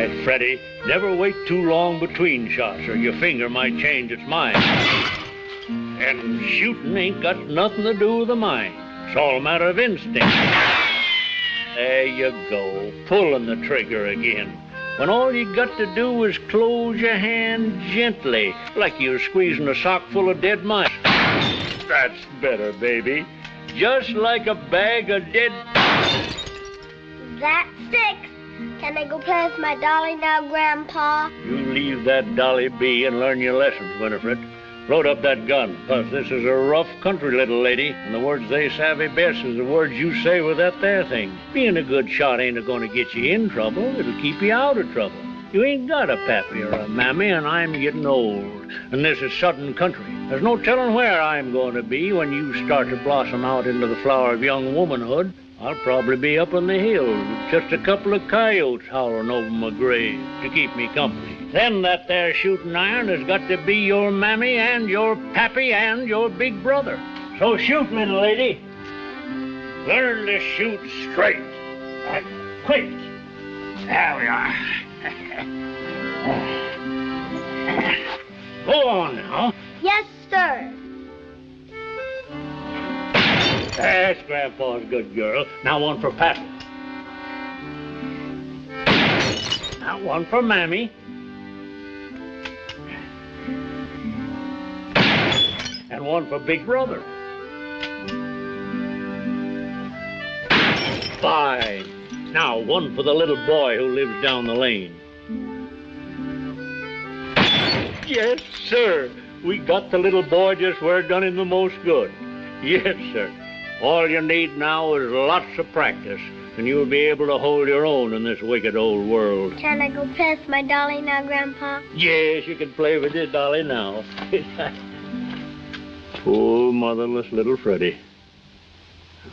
Hey, Freddy, never wait too long between shots or your finger might change its mind. And shooting ain't got nothing to do with the mind. It's all a matter of instinct. There you go, pulling the trigger again. When all you got to do is close your hand gently, like you're squeezing a sock full of dead mice. That's better, baby. Just like a bag of dead... That's 6. Can I go play with my dolly now, Grandpa? You leave that dolly be and learn your lessons, Winifred. Load up that gun, 'cause this is a rough country, little lady, and the words they savvy best is the words you say with that there thing. Being a good shot ain't going to get you in trouble. It'll keep you out of trouble. You ain't got a pappy or a mammy, and I'm getting old. And this is southern country. There's no telling where I'm going to be when you start to blossom out into the flower of young womanhood. I'll probably be up in the hills with just a couple of coyotes howling over my grave to keep me company. Then that there shooting iron has got to be your mammy and your pappy and your big brother. So shoot, little lady. Learn to shoot straight and quick. There we are. Go on now. Yes, sir. That's Grandpa's good girl. Now one for Pappy. Now one for Mammy. And one for Big Brother. Fine. Now one for the little boy who lives down the lane. Yes, sir. We got the little boy just where it done him the most good. Yes, sir. All you need now is lots of practice, and you'll be able to hold your own in this wicked old world. Can I go play with my dolly now, Grandpa? Yes, you can play with your dolly now. Poor motherless little Freddy.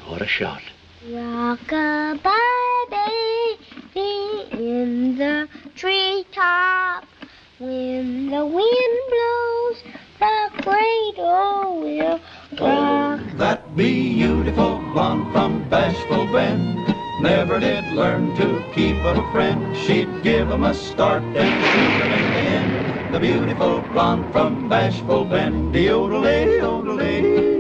What a shot. Rock-a-bye, baby, in the treetop. When the wind blows, the cradle will rock. That beautiful blonde from Bashful Bend never did learn to keep a friend. She'd give him a start and shoot him in the end. The beautiful blonde from Bashful Bend, the yodelay, yodelay.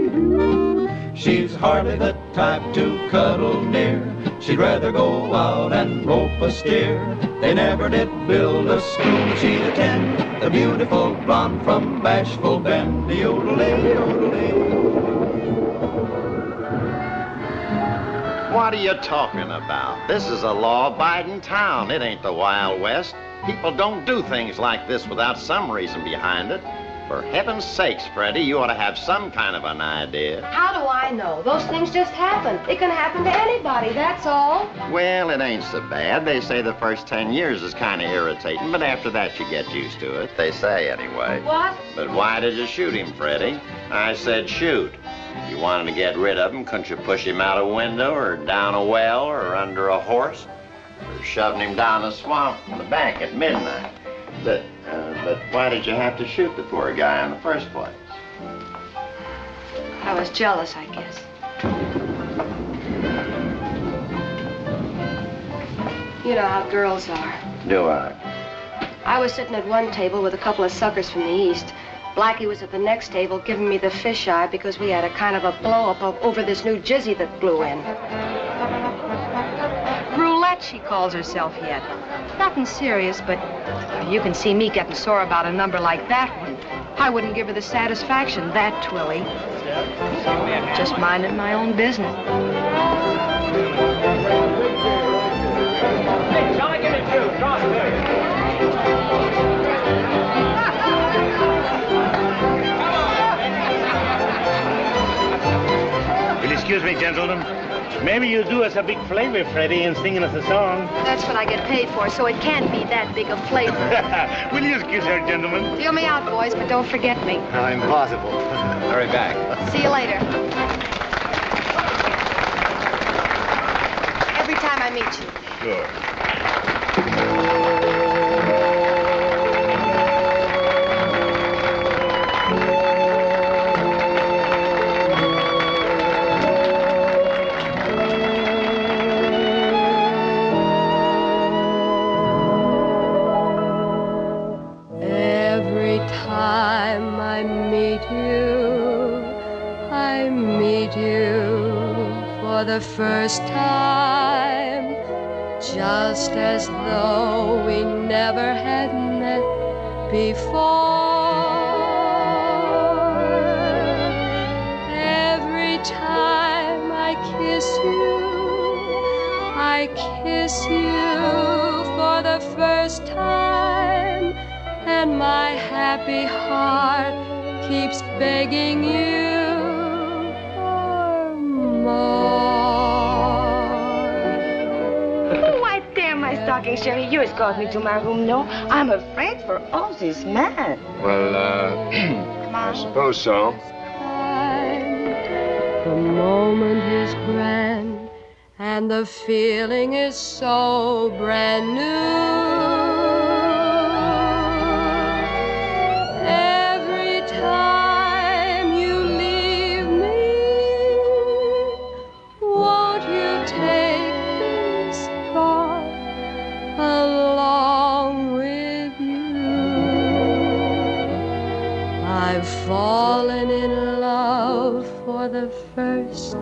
She's hardly the type to cuddle near. She'd rather go out and rope a steer. They never did build a school she'd attend. The beautiful blonde from Bashful Bend, the yodelay, yodelay. What are you talking about? This is a law-abiding town. It ain't the Wild West. People don't do things like this without some reason behind it. For heaven's sakes, Freddy, you ought to have some kind of an idea. How do I know? Those things just happen. It can happen to anybody, that's all. Well, it ain't so bad. They say the first 10 years is kind of irritating, but after that you get used to it. They say, anyway. What? But why did you shoot him, Freddy? I said shoot. If you wanted to get rid of him, couldn't you push him out a window or down a well or under a horse? Or shoving him down a swamp from the bank at midnight? But why did you have to shoot the poor guy in the first place? I was jealous, I guess. You know how girls are. Do I? I was sitting at one table with a couple of suckers from the East. Blackie was at the next table giving me the fisheye because we had a kind of a blow-up over this new jizzy that blew in. Roulette, she calls herself yet. Nothing serious, but you can see me getting sore about a number like that one. I wouldn't give her the satisfaction, that Twilly. Just minding my own business. Hey, shall I get it too? Cross Will you excuse me, gentlemen? Maybe you'll do us a big flavor, Freddy, in singing us a song. That's what I get paid for, so it can't be that big a flavor. Will you excuse her, gentlemen? Feel me out, boys, but don't forget me. Oh, impossible. Hurry back. See you later. Every time I meet you. Sure. for the first time, just as though we never had met before. Every time I kiss you for the first time, and my happy heart keeps begging you for more. Why, there, my stocking, Sherry. You escort me to my room. No, I'm afraid for all this man. Well, I suppose so. The moment is grand, and the feeling is so brand new. Every time you leave me, won't you take this thought along with you? I've fallen in love for the first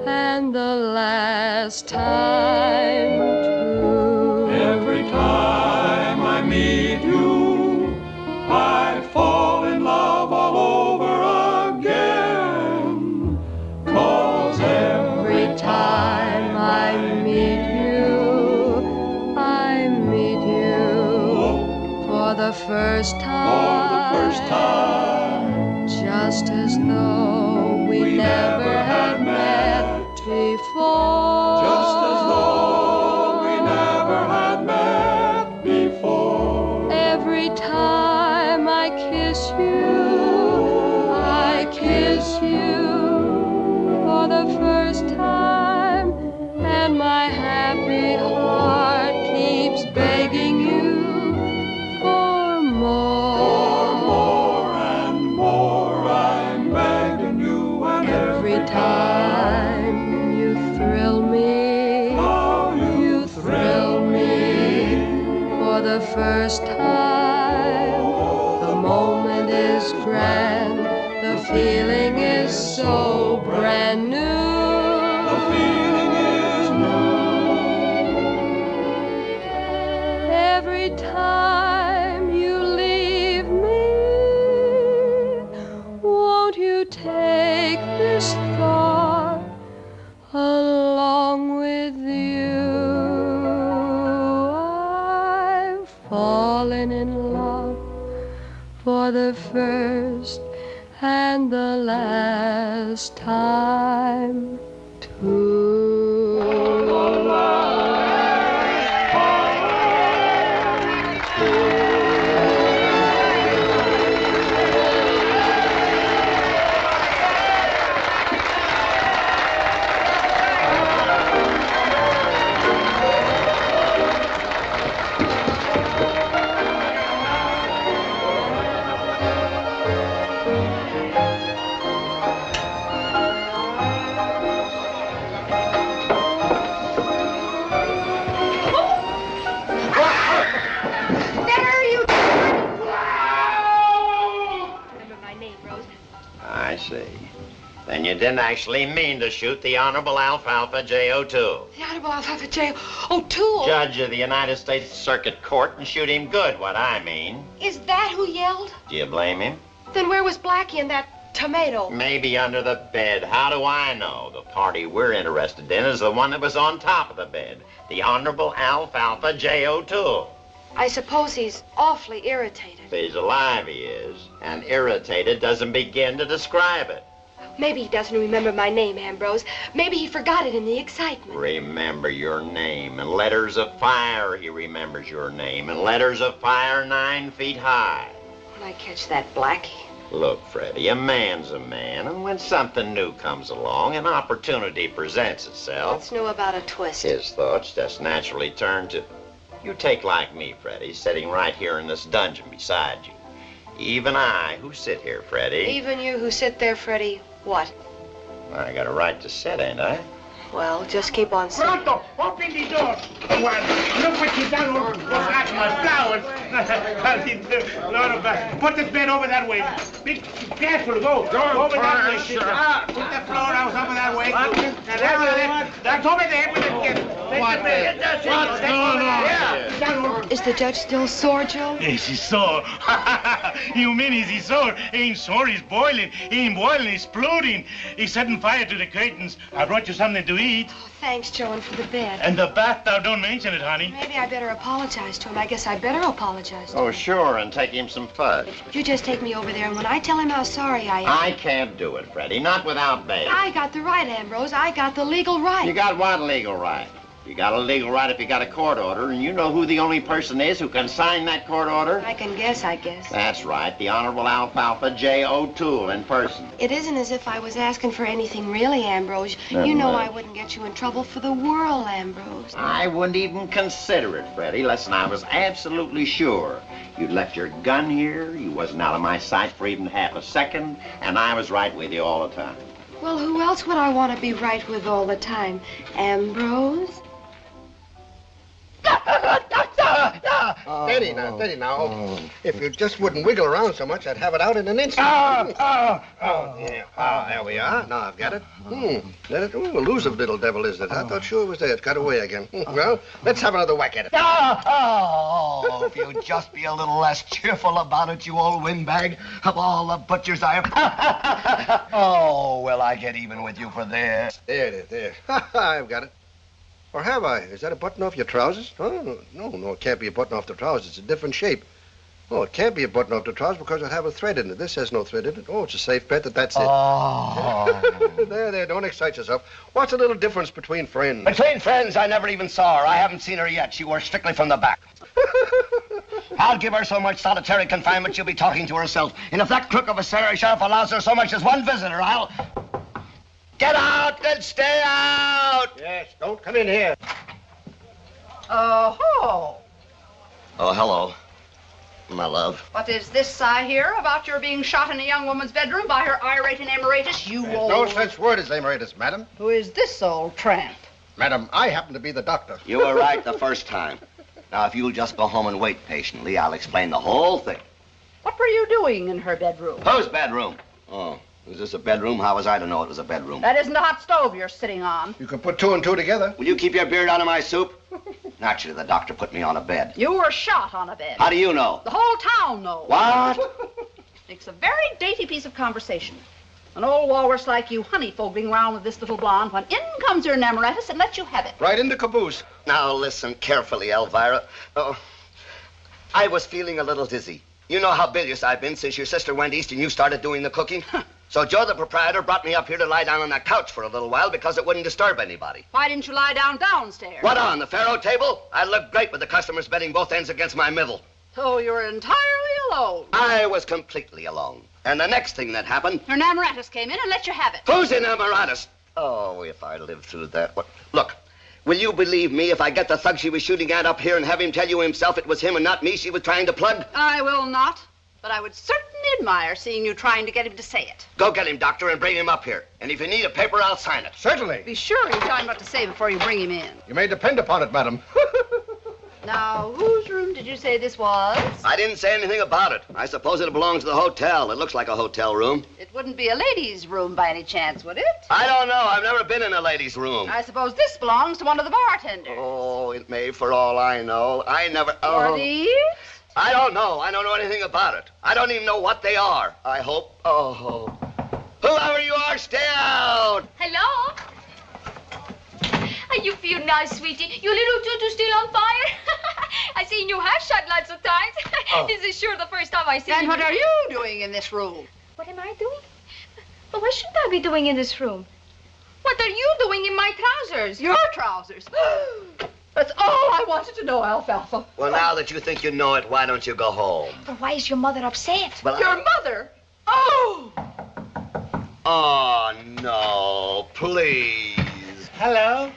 and the last time, too. Every time I meet you, I fall in love all over again. 'Cause every time I meet you for the first time, just as though we never had met before. Just as though we never had met before. Every time I kiss you for the first time, and my happy heart keeps begging you for more. For more and more, I'm begging you, and every time you thrill me, how you thrill me. For the first time, the moment is grand, the feeling is so brand new. The feeling is new. Every time you leave me, won't you take this thought along with you? I've fallen in love for the first and the last time, too. I see. Then you didn't actually mean to shoot the Honorable Alfalfa J02. The Honorable Alfalfa J02? Judge of the United States Circuit Court, and shoot him good, what I mean. Is that who yelled? Do you blame him? Then where was Blackie and that tomato? Maybe under the bed. How do I know? The party we're interested in is the one that was on top of the bed. The Honorable Alfalfa J02. I suppose he's awfully irritated. If he's alive, he is. And irritated doesn't begin to describe it. Maybe he doesn't remember my name, Ambrose. Maybe he forgot it in the excitement. Remember your name. In letters of fire, he remembers your name. In letters of fire 9 feet high. When I catch that Blackie. Look, Freddy, a man's a man, and when something new comes along, an opportunity presents itself. What's new about a twist? His thoughts just naturally turn to... You take like me, Freddy, sitting right here in this dungeon beside you. Even I, who sit here, Freddy. Even you who sit there, Freddy, what? I got a right to sit, ain't I? Well, just keep on sitting. Pronto, open the door. Well, look what you done with my flowers. Put this bed over that way. Be careful. Go over that way. Put the floor out over that way. That's over there. What's going on? Is the judge still sore, Joe? Yes, he's sore. You mean he's sore? He ain't sore, he's boiling. He ain't boiling, he's exploding. He's setting fire to the curtains. I brought you something to eat. Oh, thanks, Joe, and for the bed. And the bath, now don't mention it, honey. Maybe I better apologize to him. I guess I better apologize to him. Oh, sure, and take him some fudge. You just take me over there, and when I tell him how sorry I am... I can't do it, Freddy, not without bail. I got the right, Ambrose. I got the legal right. You got what legal right? You got a legal right if you got a court order, and you know who the only person is who can sign that court order? I can guess, I guess. That's right, the Honorable Alfalfa J. O'Toole in person. It isn't as if I was asking for anything really, Ambrose. You know I wouldn't get you in trouble for the world, Ambrose. I wouldn't even consider it, Freddy. Listen, I was absolutely sure you'd left your gun here, you wasn't out of my sight for even half a second, and I was right with you all the time. Well, who else would I want to be right with all the time? Ambrose? Steady now. If you just wouldn't wiggle around so much, I'd have it out in an instant. There we are. Now I've got it. Elusive little devil, is it? I thought sure it was there. It got away again. Well, let's have another whack at it. If you'd just be a little less cheerful about it, you old windbag. Of all the butchers I have... Oh, will I get even with you for this? There it is, there. I've got it. Or have I? Is that a button off your trousers? Oh, no, it can't be a button off the trousers. It's a different shape. Oh, it can't be a button off the trousers because I have a thread in it. This has no thread in it. Oh, it's a safe bet that's it. Oh. There, don't excite yourself. What's the little difference between friends? Between friends, I never even saw her. I haven't seen her yet. She works strictly from the back. I'll give her so much solitary confinement she'll be talking to herself. And if that crook of a sheriff allows her so much as one visitor, I'll... Get out and stay out! Yes, don't come in here. Oh, hello, my love. what is this I hear about your being shot in a young woman's bedroom by her irate and emeritus, you There's old... no such word as emeritus, madam. Who is this old tramp? Madam, I happen to be the doctor. You were right the first time. Now, if you'll just go home and wait patiently, I'll explain the whole thing. What were you doing in her bedroom? Whose bedroom? Oh, is this a bedroom? How was I to know it was a bedroom? That isn't the hot stove you're sitting on. You can put two and two together. Will you keep your beard out of my soup? Naturally, the doctor put me on a bed. You were shot on a bed. How do you know? The whole town knows. What? It's a very dainty piece of conversation. An old walrus like you honeyfogging around with this little blonde when in comes your nemeratus and lets you have it. Right in the caboose. Now, listen carefully, Elvira. I was feeling a little dizzy. You know how bilious I've been since your sister went east and you started doing the cooking? So Joe, the proprietor, brought me up here to lie down on that couch for a little while because it wouldn't disturb anybody. Why didn't you lie down downstairs? What on, the faro table? I'd look great with the customers betting both ends against my middle. So you were entirely alone. I was completely alone. And the next thing that happened... Your namaratus came in and let you have it. Who's in Amaratus? Oh, if I lived through that. What? Look, will you believe me if I get the thug she was shooting at up here and have him tell you himself it was him and not me she was trying to plug? I will not. But I would certainly admire seeing you trying to get him to say it. Go get him, Doctor, and bring him up here. And if you need a paper, I'll sign it. Certainly. Be sure you tell him what to say before you bring him in. You may depend upon it, madam. Now, whose room did you say this was? I didn't say anything about it. I suppose it belongs to the hotel. It looks like a hotel room. It wouldn't be a lady's room by any chance, would it? I don't know. I've never been in a lady's room. I suppose this belongs to one of the bartenders. Oh, it may, for all I know. I never... Or these? I don't know. I don't know anything about it. I don't even know what they are. I hope... Oh. Whoever you are, stay out! Hello? How you feel now, sweetie? Your little tutu still on fire? I seen you have shot lots of times. This is sure the first time I see you. Then what are you doing in this room? What am I doing? But what should I be doing in this room? What are you doing in my trousers? Your trousers? That's all I wanted to know, Alfalfa. Well, now that you think you know it, why don't you go home? But why is your mother upset? Well, Your mother? Oh! Oh, no, please. Hello?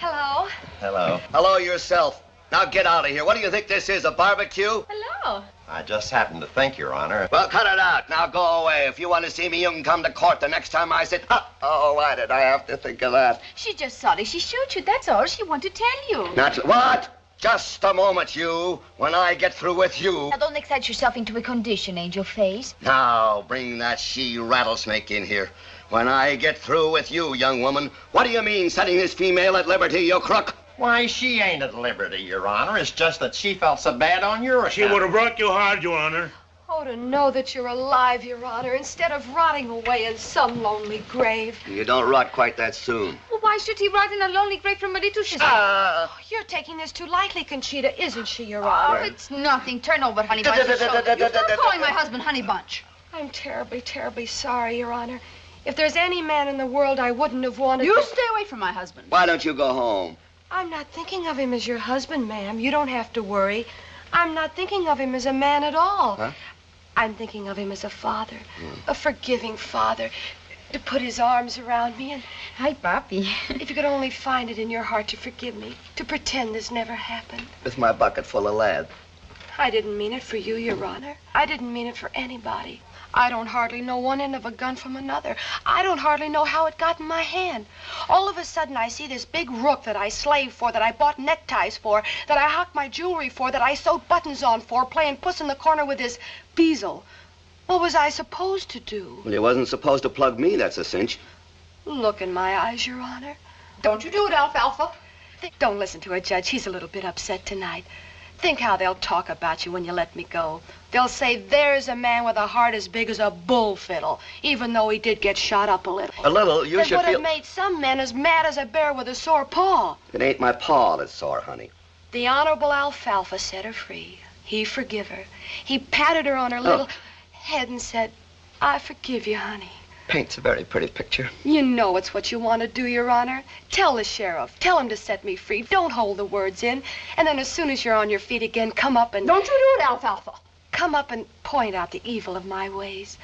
Hello? Hello. Hello yourself. Now get out of here. What do you think this is, a barbecue? Hello? I just happened to think, Your Honor. Well, cut it out. Now go away. If you want to see me, you can come to court the next time I sit. Oh, why did I have to think of that? She's just sorry she shoot you, that's all. She want to tell you. What? Just a moment, you. When I get through with you. Now, don't excite yourself into a condition, Angel Face. Now, bring that she-rattlesnake in here. When I get through with you, young woman, what do you mean setting this female at liberty, you crook? Why, she ain't at liberty, Your Honor. It's just that she felt so bad on your account. She would have brought you hard, Your Honor. Oh, to know that you're alive, Your Honor, instead of rotting away in some lonely grave. You don't rot quite that soon. Well, why should he rot in a lonely grave from a little sister? Oh, you're taking this too lightly, Conchita, isn't she, Your Honor? Oh, it's nothing. Turn over, Honey Bunch. You start calling my husband Honey Bunch. I'm terribly, terribly sorry, Your Honor. If there's any man in the world I wouldn't have wanted You to... stay away from my husband. Why don't you go home? I'm not thinking of him as your husband, ma'am. You don't have to worry. I'm not thinking of him as a man at all. Huh? I'm thinking of him as a father, a forgiving father, to put his arms around me and... Hi, Papi. If you could only find it in your heart to forgive me, to pretend this never happened. With my bucket full of lead. I didn't mean it for you, Your Honor. I didn't mean it for anybody. I don't hardly know one end of a gun from another. I don't hardly know how it got in my hand. All of a sudden, I see this big rook that I slaved for, that I bought neckties for, that I hocked my jewelry for, that I sewed buttons on for, playing puss in the corner with this bezel. What was I supposed to do? Well, you wasn't supposed to plug me, that's a cinch. Look in my eyes, Your Honor. Don't you do it, Alfalfa. Don't listen to her, Judge. He's a little bit upset tonight. Think how they'll talk about you when you let me go. They'll say there's a man with a heart as big as a bull fiddle, even though he did get shot up a little. A little? You should would feel... have made some men as mad as a bear with a sore paw. It ain't my paw that's sore, honey. The Honorable Alfalfa set her free. He forgive her. He patted her on her little head and said, I forgive you, honey. Paints a very pretty picture. You know it's what you want to do, Your Honor. Tell the sheriff. Tell him to set me free. Don't hold the words in. And then as soon as you're on your feet again, come up and... Don't you do it, Alfalfa. Come up and point out the evil of my ways.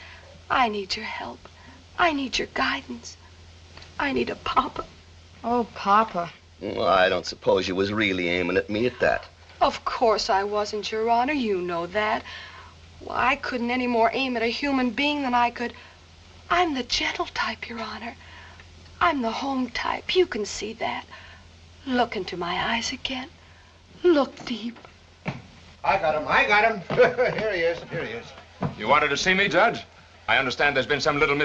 I need your help. I need your guidance. I need a papa. Oh, Papa. Well, I don't suppose you was really aiming at me at that. Of course I wasn't, Your Honor. You know that. Well, I couldn't any more aim at a human being than I could... I'm the gentle type, Your Honor. I'm the home type. You can see that. Look into my eyes again. Look deep. I got him. Here he is. You wanted to see me, Judge? I understand there's been some little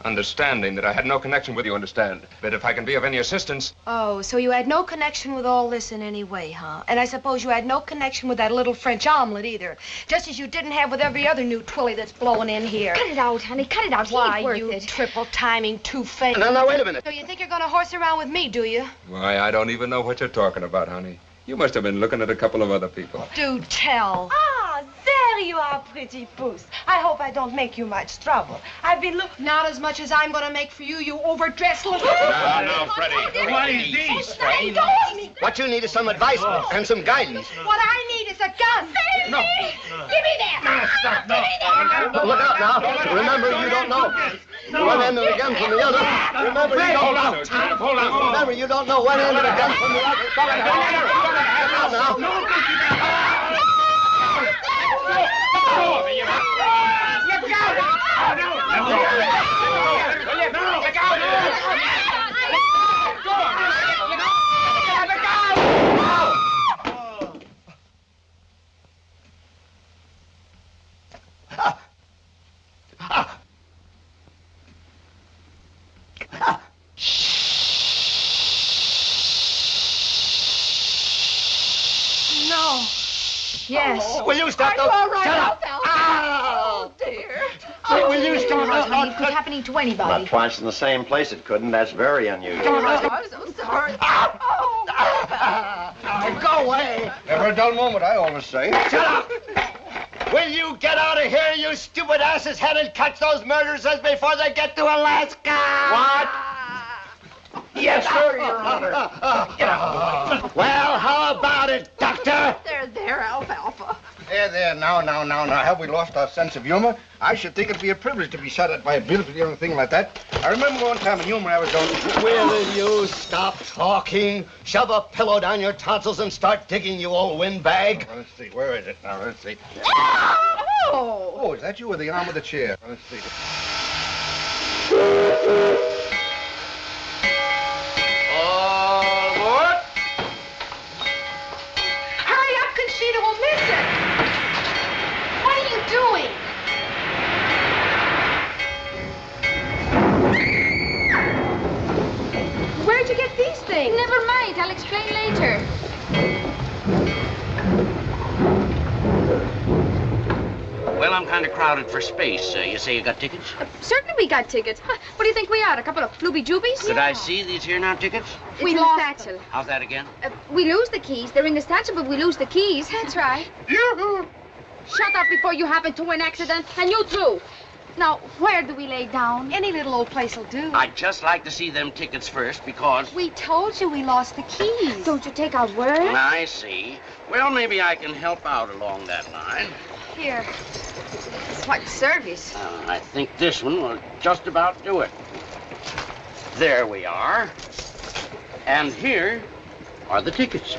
understanding that I had no connection with you, understand? But if I can be of any assistance... Oh, so you had no connection with all this in any way, huh? And I suppose you had no connection with that little French omelet either. Just as you didn't have with every other new twilly that's blowing in here. Cut it out, honey. Cut it out. Why, He ain't worth you it. triple-timing two-faced... Now, wait a minute. So you think you're gonna horse around with me, do you? Why, I don't even know what you're talking about, honey. You must have been looking at a couple of other people. Do tell. Ah, there you are, pretty puss. I hope I don't make you much trouble. I've been looking... Not as much as I'm gonna make for you, you overdressed little... No, Freddy. What is this? What you need is some advice and some guidance. What I need is a gun. Save No. me! Give me that! Stop. Look out now. Remember, you don't know one end of the gun from the other. Remember, you don't know. Hold on. Remember, you don't know one end of the gun from the other. Look out now. No. Yes. Will you stop? Are you all right, Shut up. Alfalfa? Ow! Oh, dear. Will you stop? Honey, it could happen to anybody. But twice in the same place it couldn't. That's very unusual. I'm so sorry. Go away. Never a dull moment, I always say. Shut up. Will you get out of here, you stupid asses head, and catch those murderers before they get to Alaska? What? Yes, sir, Your Honor. Well, how about it, Doctor? There, Alfalfa. There, now. Have we lost our sense of humor? I should think it'd be a privilege to be shot at by a beautiful young thing like that. I remember one time in humor I was going... Will you stop talking? Shove a pillow down your tonsils and start digging, you old windbag. Let's see, where is it now? Let's see. Oh! Oh, is that you with the arm of the chair? Let's see. Rita will miss it. What are you doing? Where'd you get these things? Never mind. I'll explain later. Well, I'm kind of crowded for space. You say you got tickets? Certainly we got tickets. Huh, what do you think we are, a couple of flooby-joobies? Could I see these here now tickets? We lost the satchel. How's that again? We lose the keys. They're in the satchel, but we lose the keys. That's right. Yoo-hoo! Shut up before you happen to an accident. And you too. Now, where do we lay down? Any little old place will do. I'd just like to see them tickets first because... We told you we lost the keys. Don't you take our word? I see. Well, maybe I can help out along that line. Here. What service? I think this one will just about do it. There we are. And here are the tickets.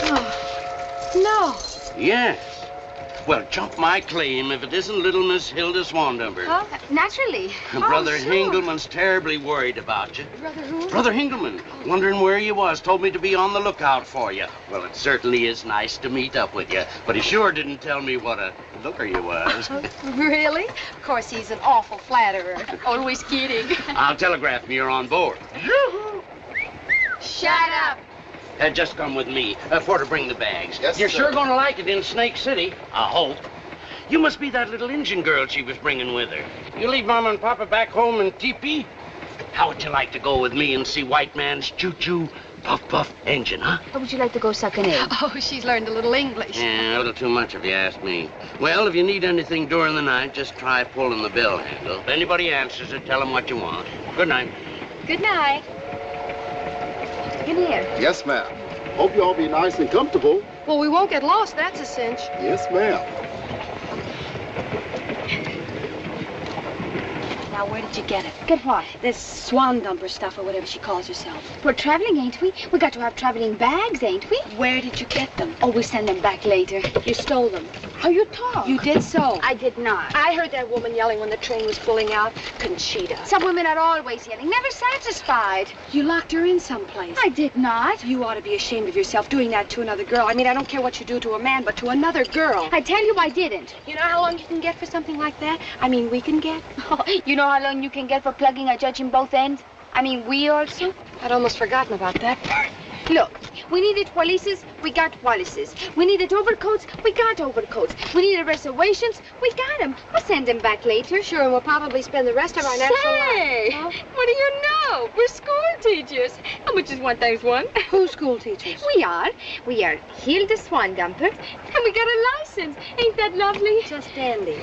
Oh, no. Yes. Well, jump my claim if it isn't little Miss Hilda Swandumber. Huh? Naturally. Brother sure. Hingelman's terribly worried about you. Brother who? Brother Hingelman, wondering where you was, told me to be on the lookout for you. Well, it certainly is nice to meet up with you, but he sure didn't tell me what a looker you was. Really? Of course, he's an awful flatterer. Always kidding. I'll telegraph me you're on board. Shut up. Just come with me for to bring the bags. Yes, You're sir. sure going to like it in Snake City, I hope. You must be that little Indian girl she was bringing with her. You leave Mama and Papa back home in teepee? How would you like to go with me and see white man's choo-choo, puff-puff engine, huh? How would you like to go suck an egg? Oh, she's learned a little English. Yeah, a little too much if you ask me. Well, if you need anything during the night, just try pulling the bell handle. If anybody answers it, tell them what you want. Good night. Good night. In here. Yes, ma'am. Hope you all be nice and comfortable. Well, we won't get lost, that's a cinch. Yes, ma'am. Now, where did you get it? Get what? This swan dumper stuff or whatever she calls herself. We're traveling, ain't we? We got to have traveling bags, ain't we? Where did you get them? Oh, we send them back later. You stole them. How you talk? You did so. I did not. I heard that woman yelling when the train was pulling out. Conchita. Some women are always yelling, never satisfied. You locked her in someplace. I did not. You ought to be ashamed of yourself doing that to another girl. I mean, I don't care what you do to a man, but to another girl. I tell you I didn't. You know how long you can get for something like that? I mean, we can get. Oh, you know how long you can get for plugging a judge in both ends? I mean, we also? I'd almost forgotten about that part. Look, we needed valises, we got valises. We needed overcoats, we got overcoats. We needed reservations, we got them. We'll send them back later. Sure, and we'll probably spend the rest of our natural life. Say, what do you know? We're school teachers. How much is 1 times 1? Who's school teachers? We are Hilda Swandumper, and we got a license. Ain't that lovely? Just dandy.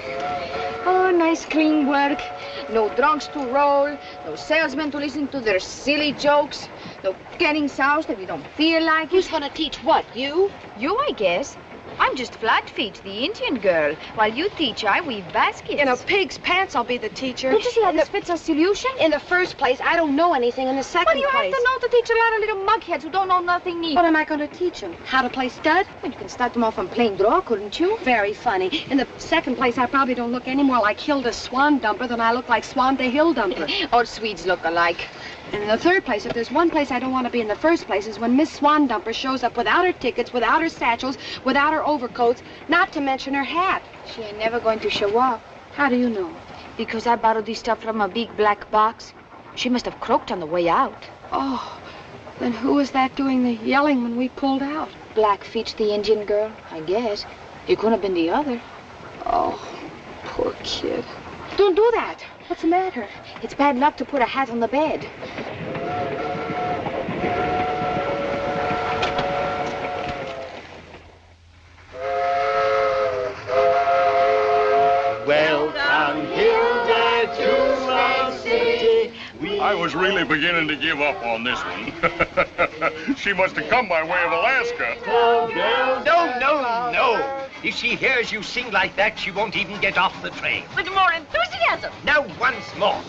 Oh, nice clean work. No drunks to roll, no salesmen to listen to their silly jokes, no getting soused if you don't feel like it. Who's gonna teach what, you? You, I guess. I'm just Flatfeet, the Indian girl. While you teach, I weave baskets. In a pig's pants, I'll be the teacher. Don't you see how this fits a solution? In the first place, I don't know anything. In the second What do you place... have to know to teach a lot of little mugheads who don't know nothing neat? What am I going to teach them? How to play stud? Well, you can start them off on plain draw, couldn't you? Very funny. In the second place, I probably don't look any more like Hilda Swandumper than I look like Swan the Hill Dumper. All Swedes look alike. And in the third place, if there's one place I don't want to be in the first place, is when Miss Swandumper shows up without her tickets, without her satchels, without her overcoats, not to mention her hat. She ain't never going to show up. How do you know? Because I borrowed this stuff from a big black box. She must have croaked on the way out. Oh, then who was that doing the yelling when we pulled out? Blackfeet, the Indian girl, I guess. It couldn't have been the other. Oh, poor kid. Don't do that. What's the matter? It's bad luck to put a hat on the bed. Welcome, Hilda, to my city. I was really beginning to give up on this one. She must have come by way of Alaska. No. If she hears you sing like that, she won't even get off the train. With more enthusiasm. Now, once more.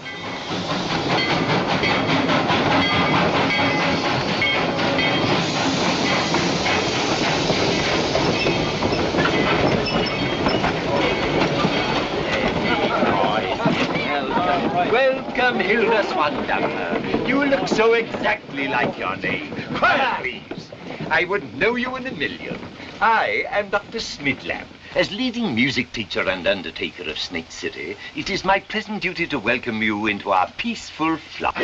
Welcome, Hilda Swandumper. You look so exactly like your name. Quiet, please. I wouldn't know you in a million. I am Dr. Smidlap. As leading music teacher and undertaker of Snake City, it is my pleasant duty to welcome you into our peaceful flock.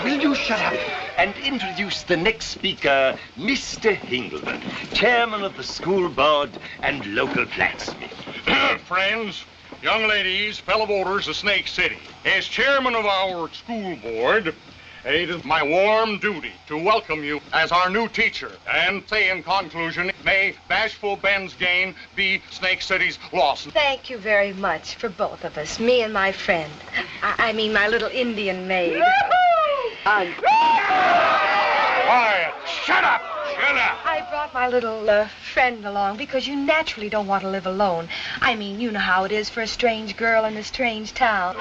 Will you shut up and introduce the next speaker, Mr. Hingleman, chairman of the school board and local blacksmith. Friends, young ladies, fellow voters of Snake City, as chairman of our school board, it is my warm duty to welcome you as our new teacher and say in conclusion, may Bashful Ben's gain be Snake City's loss. Thank you very much for both of us, me and my friend. I mean my little Indian maid. Quiet! Shut up! Shut up! I brought my little friend along because you naturally don't want to live alone. I mean, you know how it is for a strange girl in a strange town.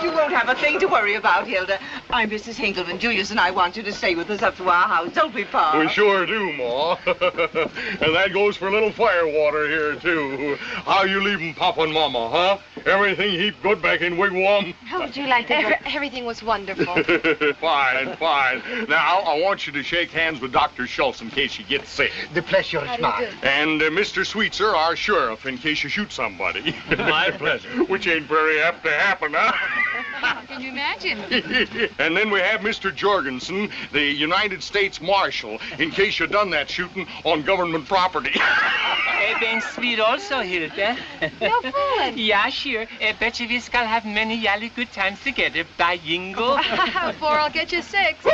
You won't have a thing to worry about, Hilda. I'm Mrs. Hinkleman. Julius and I want you to stay with us up to our house, don't we, Pa? We sure do, Ma. And that goes for little Firewater here, too. How you leaving Papa and Mama, huh? Everything heap good back in Wigwam? How would you like to Everything was wonderful. Fine, fine. Now, I want you to shake hands with Dr. Schultz in case you get sick. The pleasure is mine. And Mr. Sweetser, our sheriff, in case you shoot somebody. My pleasure. Which ain't very apt to happen, huh? Can you imagine? And then we have Mr. Jorgensen, the United States Marshal, in case you done that shooting on government property. Ben Sweet also, Hilda. No fooling. Yeah, sure. Bet you we skal have many jolly good times together. Bye, Yingo. 4, I'll get you 6.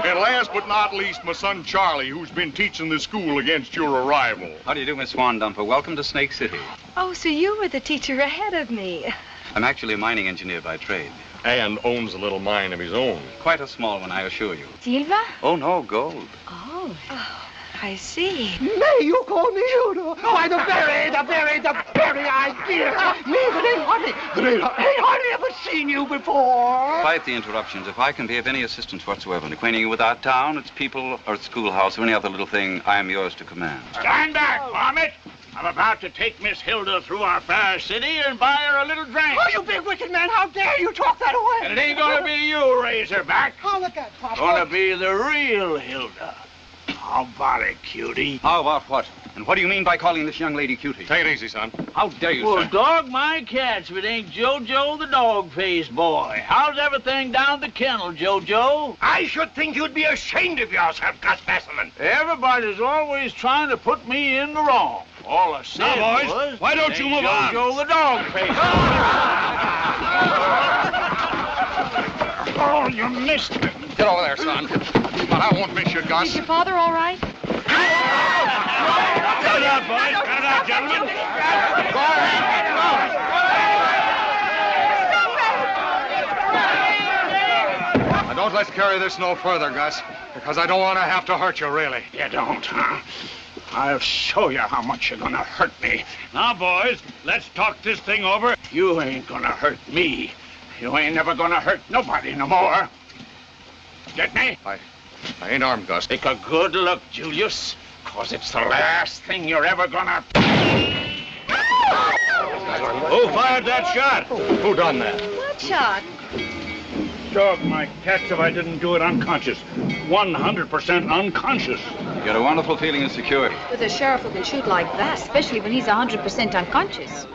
And last but not least, my son Charlie, who's been teaching the school against your arrival. How do you do, Miss Swandumper? Welcome to Snake City. Oh, so you were the teacher ahead of me. I'm actually a mining engineer by trade. And owns a little mine of his own. Quite a small one, I assure you. Silva? Oh, no, gold. Oh, I see. May you call me Hilda? Why, the very idea. Me that ain't hardly ever seen you before. Despite the interruptions, if I can be of any assistance whatsoever in acquainting you with our town, its people, or its schoolhouse, or any other little thing, I am yours to command. Stand back, varmint! I'm about to take Miss Hilda through our fair city and buy her a little drink. Oh, you big wicked man, how dare you talk that way? And it ain't gonna be you, Razorback. Oh, look at Papa. Gonna be the real Hilda. How about it, cutie? How about what? And what do you mean by calling this young lady cutie? Take it easy, son. How dare you, Well, sir? dog my cats if it ain't Jojo the dog-faced boy. How's everything down the kennel, Jojo? I should think you'd be ashamed of yourself, Gus Specimen. Everybody's always trying to put me in the wrong. All I said Now, boys, was, why don't you move on? Jojo the dog-faced. Oh, you missed it. Get over there, son. But I won't miss you, Gus. Is your father all right? Cut it out, boys. Cut it out, gentlemen. Go ahead. Now, don't let's carry this no further, Gus, because I don't want to have to hurt you, really. You don't, huh? I'll show you how much you're gonna hurt me. Now, boys, let's talk this thing over. You ain't gonna hurt me. You ain't never gonna hurt nobody no more. Get me? I ain't armed, Gus. Take a good look, Julius, cause it's the last thing you're ever gonna... Who fired that shot? Who done that? What shot? Dog my cats if I didn't do it unconscious. 100% unconscious. You got a wonderful feeling of security. With a sheriff who can shoot like that. Especially when he's 100% unconscious.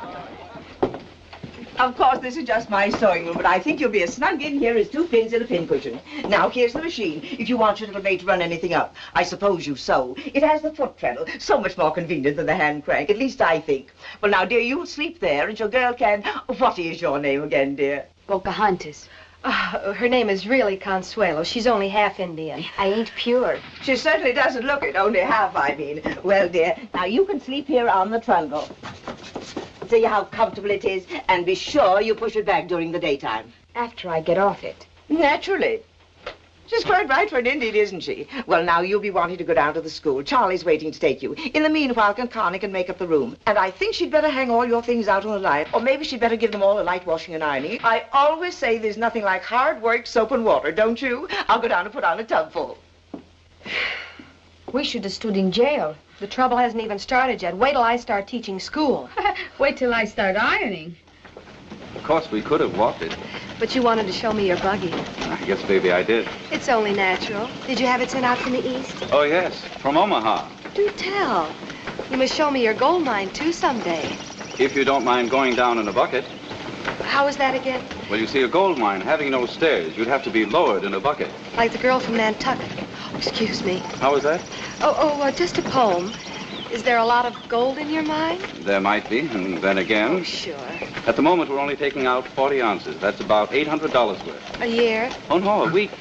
Of course, this is just my sewing room, but I think you'll be as snug in here as 2 pins in a pincushion. Now, here's the machine, if you want your little maid to run anything up. I suppose you sew. It has the foot treadle, so much more convenient than the hand crank, at least I think. Well, now, dear, you'll sleep there, and your girl can... What is your name again, dear? Pocahontas. Her name is really Consuelo. She's only half Indian. I ain't pure. She certainly doesn't look it, only half, I mean. Well, dear, now you can sleep here on the trundle. See how comfortable it is, and be sure you push it back during the daytime. After I get off it. Naturally. She's quite right for an Indian, isn't she? Well, now, you'll be wanting to go down to the school. Charlie's waiting to take you. In the meanwhile, Connie can make up the room. And I think she'd better hang all your things out on the line. Or maybe she'd better give them all a light washing and ironing. I always say there's nothing like hard work, soap and water, don't you? I'll go down and put on a tub full. We should have stood in jail. The trouble hasn't even started yet. Wait till I start teaching school. Wait till I start ironing. Of course, we could have walked it. But you wanted to show me your buggy. Yes, baby, I did. It's only natural. Did you have it sent out from the east? Oh, yes, from Omaha. Do tell. You must show me your gold mine, too, someday. If you don't mind going down in a bucket. How is that again? Well, you see, a gold mine having no stairs, you'd have to be lowered in a bucket. Like the girl from Nantucket. Oh, excuse me. How was that? Just a poem. Is there a lot of gold in your mine? There might be, and then again. Oh, sure. At the moment, we're only taking out 40 ounces. That's about $800 worth. A year? Oh, no, a week.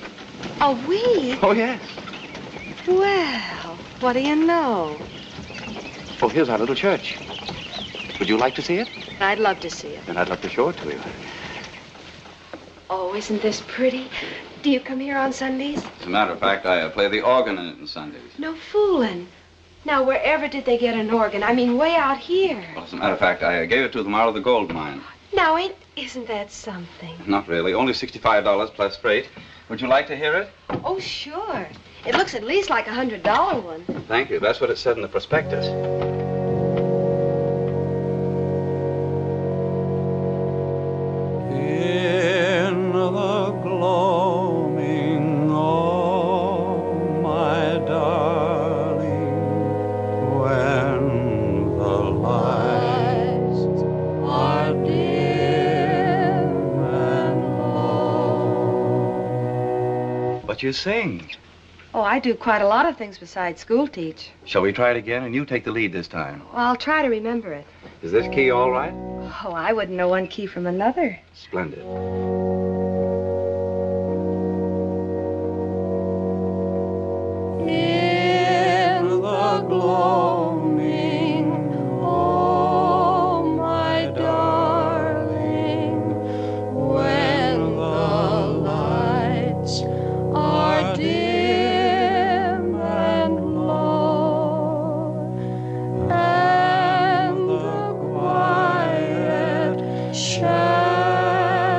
A week? Oh, yes. Well, what do you know? Oh, here's our little church. Would you like to see it? I'd love to see it. And I'd love to show it to you. Oh, isn't this pretty? Do you come here on Sundays? As a matter of fact, I play the organ in it on Sundays. No fooling. Now, wherever did they get an organ? I mean, way out here. Well, as a matter of fact, I gave it to them out of the gold mine. Now, isn't that something? Not really. Only $65 plus freight. Would you like to hear it? Oh, sure. It looks at least like a $100 one. Thank you. That's what it said in the prospectus. In the gloaming, oh, my darling, when the lights are dim and low. But you sing. Oh, I do quite a lot of things besides school teach. Shall we try it again, and you take the lead this time? Well, I'll try to remember it. Is this key all right? Oh, I wouldn't know one key from another. Splendid. In the gloaming, oh, my darling, when the lights are dim and low, and the quiet shadows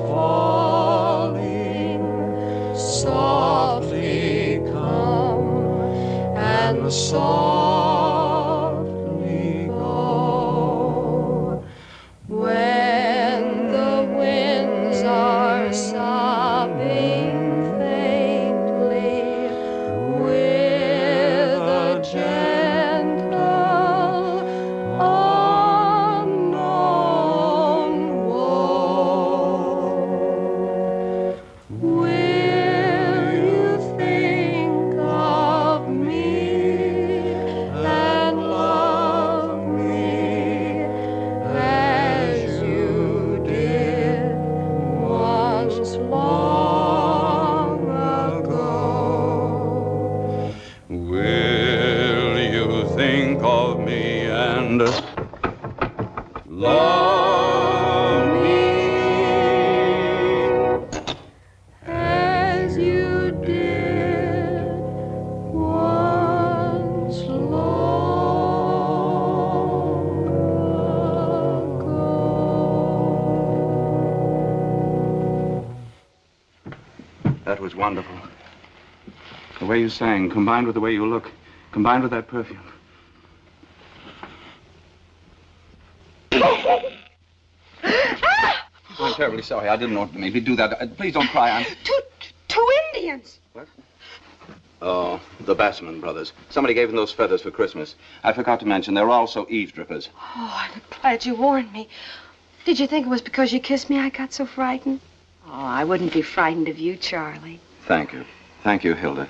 falling softly come and softly go. When the winds are sobbing faintly with a gentle unknown woe, will you think of me and love me as you did once long ago? Will you think of me and love me as you did once long ago? That was wonderful. The way you sang, combined with the way you look, combined with that perfume. I'm terribly sorry. I didn't know to maybe do that. Please don't cry. I'm... Two Indians. Oh, the Bassman brothers. Somebody gave them those feathers for Christmas. I forgot to mention they're also eavesdroppers. Oh, I'm glad you warned me. Did you think it was because you kissed me I got so frightened? Oh, I wouldn't be frightened of you, Charlie. Thank you. Thank you, Hilda.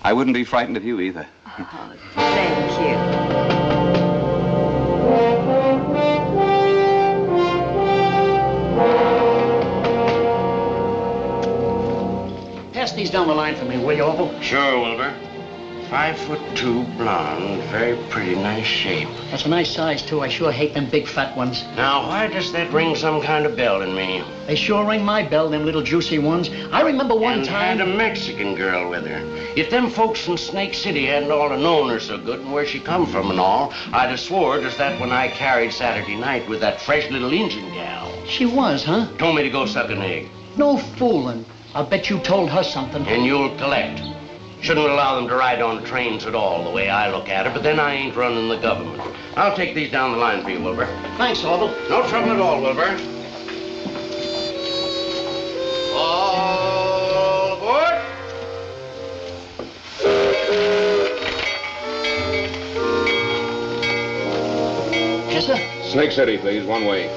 I wouldn't be frightened of you either. Oh, thank you. Pass these down the line for me, will you, Opal? Sure, Wilbur. 5'2", blonde, very pretty, nice shape. That's a nice size, too. I sure hate them big fat ones. Now, why does that ring some kind of bell in me? They sure ring my bell, them little juicy ones. I remember one And time... had a Mexican girl with her. If them folks in Snake City hadn't all to known her so good and where she come from and all, I'd have swore just that when I carried Saturday night with that fresh little Indian gal. She was, huh? Told me to go suck an egg. No fooling. I'll bet you told her something. And you'll collect. Shouldn't allow them to ride on trains at all, the way I look at it, but then I ain't running the government. I'll take these down the line for you, Wilbur. Thanks, Orville. No trouble at all, Wilbur. Snake City, please. One way.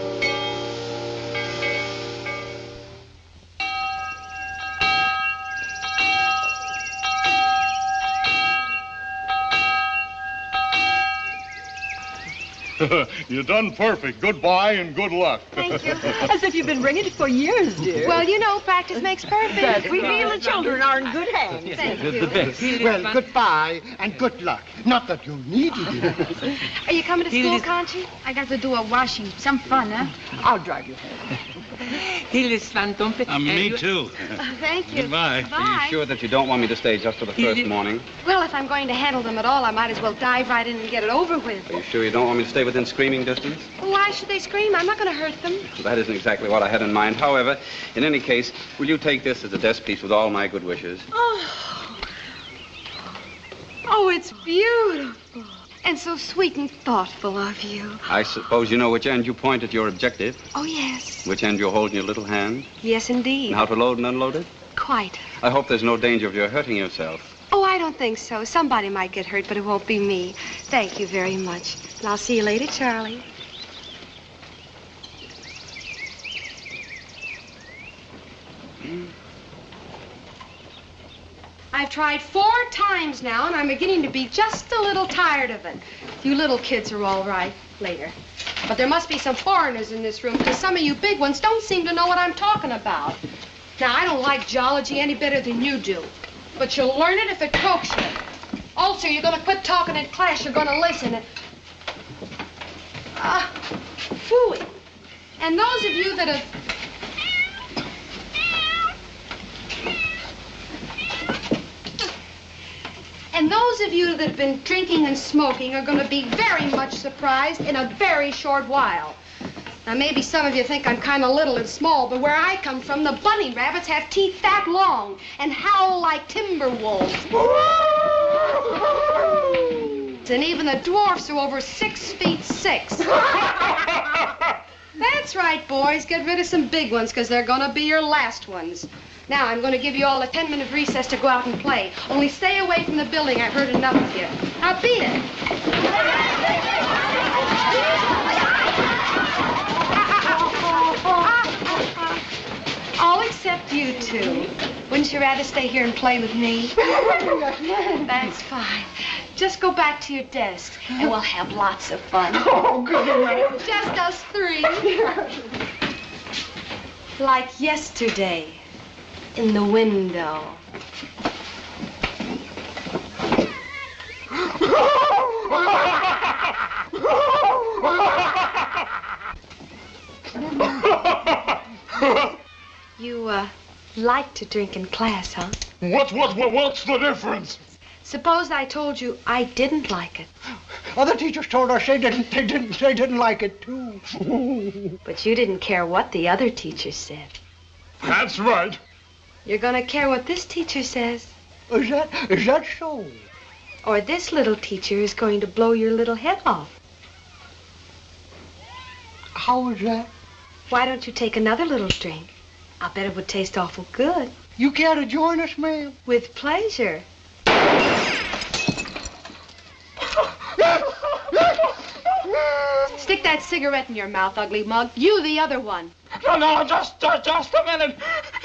You done perfect. Goodbye and good luck. Thank you. As if you've been ringing it for years, dear. Well, you know, practice makes perfect. We feel the children are in good hands. Thank you. The best. Well, goodbye and good luck. Not that you needed it. Are you coming to school, Conchi? I got to do a washing. Some fun, huh? I'll drive you home. Me too. Thank you. Goodbye. Bye. Are you sure that you don't want me to stay just for the first morning? Well, if I'm going to handle them at all, I might as well dive right in and get it over with. Are you sure you don't want me to stay within screaming distance? Well, why should they scream? I'm not going to hurt them. That isn't exactly what I had in mind. However, in any case, will you take this as a desk piece with all my good wishes? Oh, it's beautiful. And so sweet and thoughtful of you. I suppose you know which end you point at your objective? Oh, yes. Which end you hold in your little hand? Yes, indeed. And how to load and unload it? Quite. I hope there's no danger of your hurting yourself. Oh, I don't think so. Somebody might get hurt, but it won't be me. Thank you very much. And I'll see you later, Charlie. I've tried 4 times now, and I'm beginning to be just a little tired of it. You little kids are all right later. But there must be some foreigners in this room, because some of you big ones don't seem to know what I'm talking about. Now, I don't like geology any better than you do, but you'll learn it if it pokes you. Also, you're going to quit talking in class. You're going to listen. Phooey. And those of you that have... And those of you that have been drinking and smoking are going to be very much surprised in a very short while. Now, maybe some of you think I'm kind of little and small, but where I come from, the bunny rabbits have teeth that long and howl like timber wolves. And even the dwarfs are over 6'6". That's right, boys. Get rid of some big ones, because they're going to be your last ones. Now, I'm going to give you all a 10-minute recess to go out and play. Only stay away from the building. I've heard enough of you. Now, beat it. All except you two. Wouldn't you rather stay here and play with me? That's fine. Just go back to your desks, and we'll have lots of fun. Oh, good. Just us 3. Like yesterday. In the window. You, like to drink in class, huh? What's the difference? Suppose I told you I didn't like it. Other teachers told us they didn't like it, too. But you didn't care what the other teacher said. That's right. You're gonna care what this teacher says. Is that so? Or this little teacher is going to blow your little head off. How is that? Why don't you take another little drink? I'll bet it would taste awful good. You care to join us, ma'am? With pleasure. Stick that cigarette in your mouth, ugly mug. You, the other one. No, just a minute.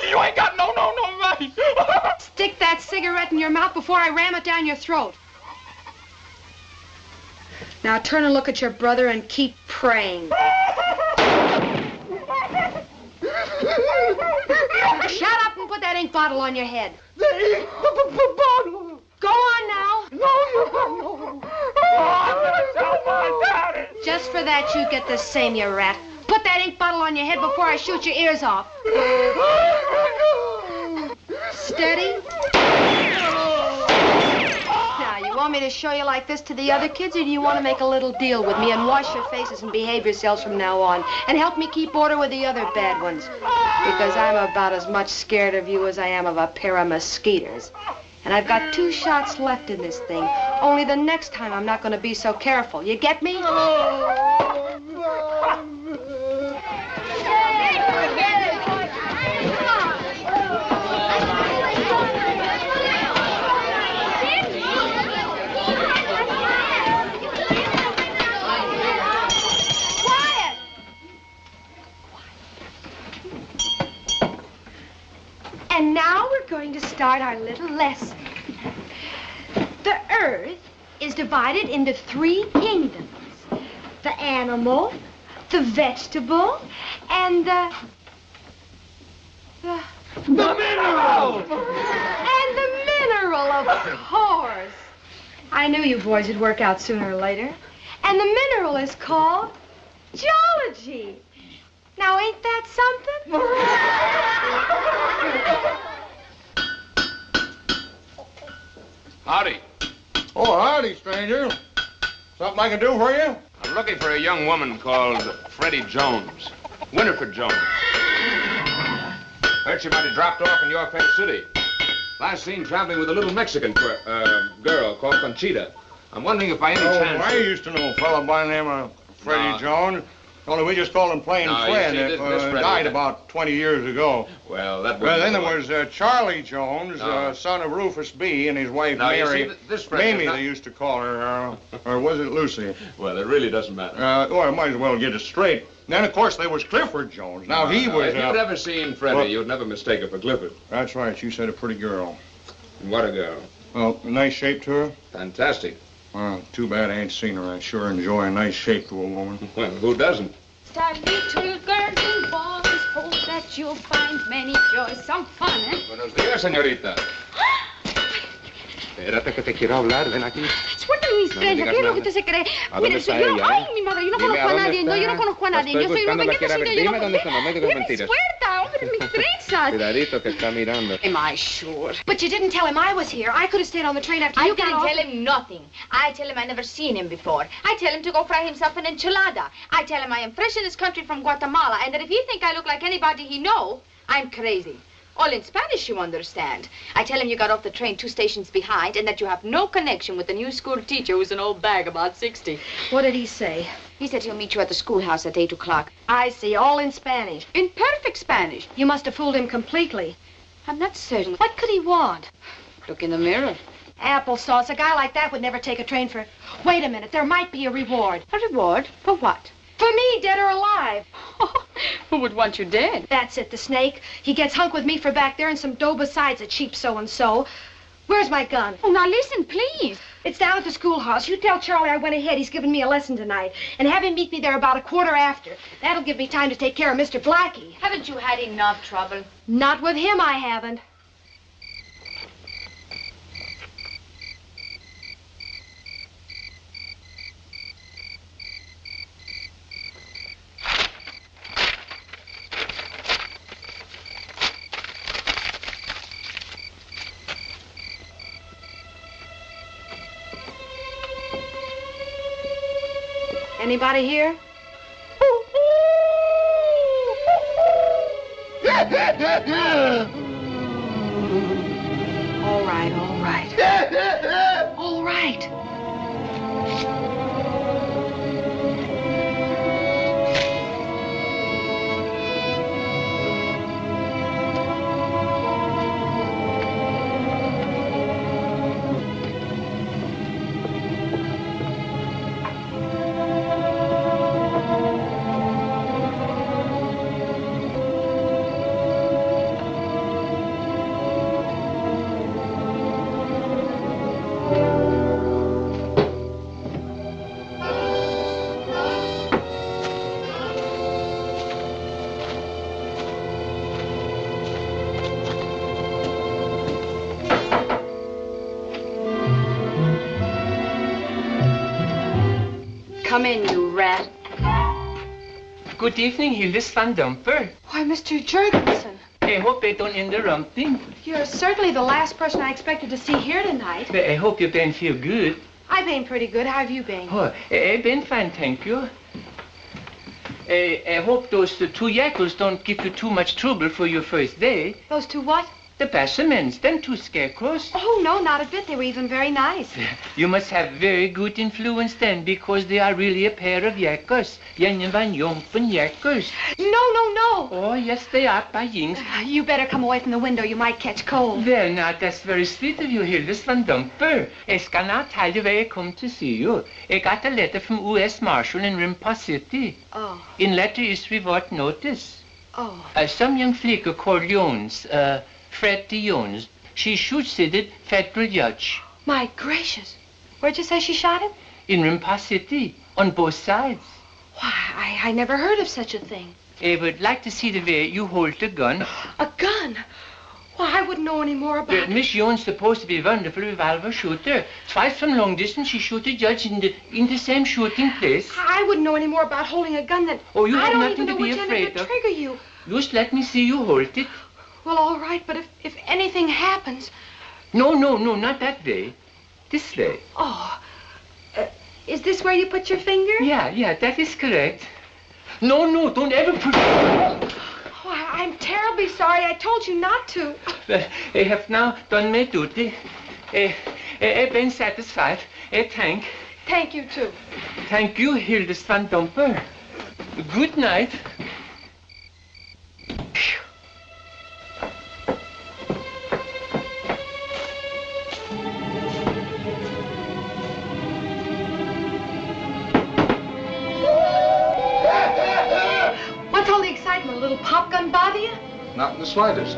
You ain't got no money. Stick that cigarette in your mouth before I ram it down your throat. Now turn and look at your brother and keep praying. Shut up and put that ink bottle on your head. The ink bottle? Go on now. No. I'm gonna tell my daddy. Just for that, you get the same, you rat. Put that ink bottle on your head before I shoot your ears off. Steady. Now, you want me to show you like this to the other kids, or do you want to make a little deal with me and wash your faces and behave yourselves from now on and help me keep order with the other bad ones? Because I'm about as much scared of you as I am of a pair of mosquitoes. And I've got 2 shots left in this thing. Only the next time I'm not going to be so careful. You get me? Quiet! And now we're going to start our little lesson. The earth is divided into 3 kingdoms. The animal, the vegetable, and the mineral! And the mineral, of course. I knew you boys would work out sooner or later. And the mineral is called geology. Now, ain't that something? Howdy. Oh, howdy, stranger. Something I can do for you? I'm looking for a young woman called Freddy Jones. Winifred Jones. Heard she might have dropped off in York Penn City. Last seen traveling with a little Mexican girl called Conchita. I'm wondering if by any chance... I used to know a fellow by the name of Freddie Jones. Only we just called him plain Fred. You see, this Freddy died about 20 years ago. Well, that then there was Charlie Jones, son of Rufus B., and his wife Mary. This Freddy Mamie, they used to call her. Or was it Lucy? Well, it really doesn't matter. Well, I might as well get it straight. Then, of course, there was Clifford Jones. Now, he was... If you'd ever seen Freddy, you'd never mistake her for Clifford. That's right. You said a pretty girl. What a girl. Well, a nice shape to her? Fantastic. Well, too bad I ain't seen her. I sure enjoy a nice shape to a woman. Well, who doesn't? Our little girls and boys, hope that you'll find many joys, some fun, eh? Buenos días, señorita. Espérate que te quiero hablar, ven aquí. Suéltame mi estrella, ¿qué es lo que usted se cree? Mire, está yo, ella? ay, mi madre, yo no conozco a nadie, yo no conozco a nadie, yo soy una pequeña señora, yo no conozco. Suelta, hombre, mis trenzas. Cuidadito que está mirando. Am I sure? But you didn't tell him I was here. I could have stayed on the train after you got off. I didn't tell him nothing. I tell him I never seen him before. I tell him to go fry himself an enchilada. I tell him I am fresh in this country from Guatemala, and that if he think I look like anybody he know, I'm crazy. All in Spanish, you understand. I tell him you got off the train 2 stations behind and that you have no connection with the new school teacher who's an old bag about 60. What did he say? He said he'll meet you at the schoolhouse at 8 o'clock. I see, all in Spanish. In perfect Spanish. You must have fooled him completely. I'm not certain. What could he want? Look in the mirror. Applesauce. A guy like that would never take a train for... Wait a minute. There might be a reward. A reward? For what? For me, dead or alive. Who would want you dead? That's it, the snake. He gets hunk with me for back there and some dough besides a cheap so-and-so. Where's my gun? Oh, now listen, please. It's down at the schoolhouse. You tell Charlie I went ahead. He's giving me a lesson tonight. And have him meet me there about 1/4 after. That'll give me time to take care of Mr. Blackie. Haven't you had enough trouble? Not with him, I haven't. Anybody here? All right, all right. All right. Come in, you rat. Good evening, Hildes Van Dumper. Why, Mr. Jurgensen. I hope I don't interrupt you. You're certainly the last person I expected to see here tonight. But I hope you've been feel good. I've been pretty good. How have you been? Oh, I've been fine, thank you. I hope those 2 yackles don't give you too much trouble for your first day. Those 2 what? The Bassamans, them 2 scarecrows. Oh, no, not a bit. They were even very nice. You must have very good influence then, because they are really a pair of yakkers. Yakkers. No. Oh, yes, they are, by yings. You better come away from the window. You might catch cold. Well, now, that's very sweet of you, Hildes Van Dumper. I skal now tell you why I come to see you. I got a letter from U.S. Marshal in Rimpa City. Oh. In letter is reward notice. Oh. Some young flicker called Jones, Freddy Jones. She shoots it federal judge. My gracious. Where'd you say she shot him? In Rimpa City, on both sides. Why, I never heard of such a thing. I would like to see the way you hold the gun. A gun? Why, I wouldn't know any more about it. Miss Jones supposed to be a wonderful revolver shooter. Twice from long distance, she shot a judge in the same shooting place. I wouldn't know any more about holding a gun than... Oh, you have I nothing don't to even be know which end afraid of of. the trigger you... Just let me see you hold it. Well, all right, but if anything happens... No, not that way. This way. Oh, is this where you put your finger? Yeah, that is correct. No, don't ever put... Oh, I'm terribly sorry. I told you not to. Well, I have now done my duty. I've been satisfied. Thank you, too. Thank you, Hildes van Dumper. Good night. What's all the excitement? A little pop gun bother you? Not in the slightest.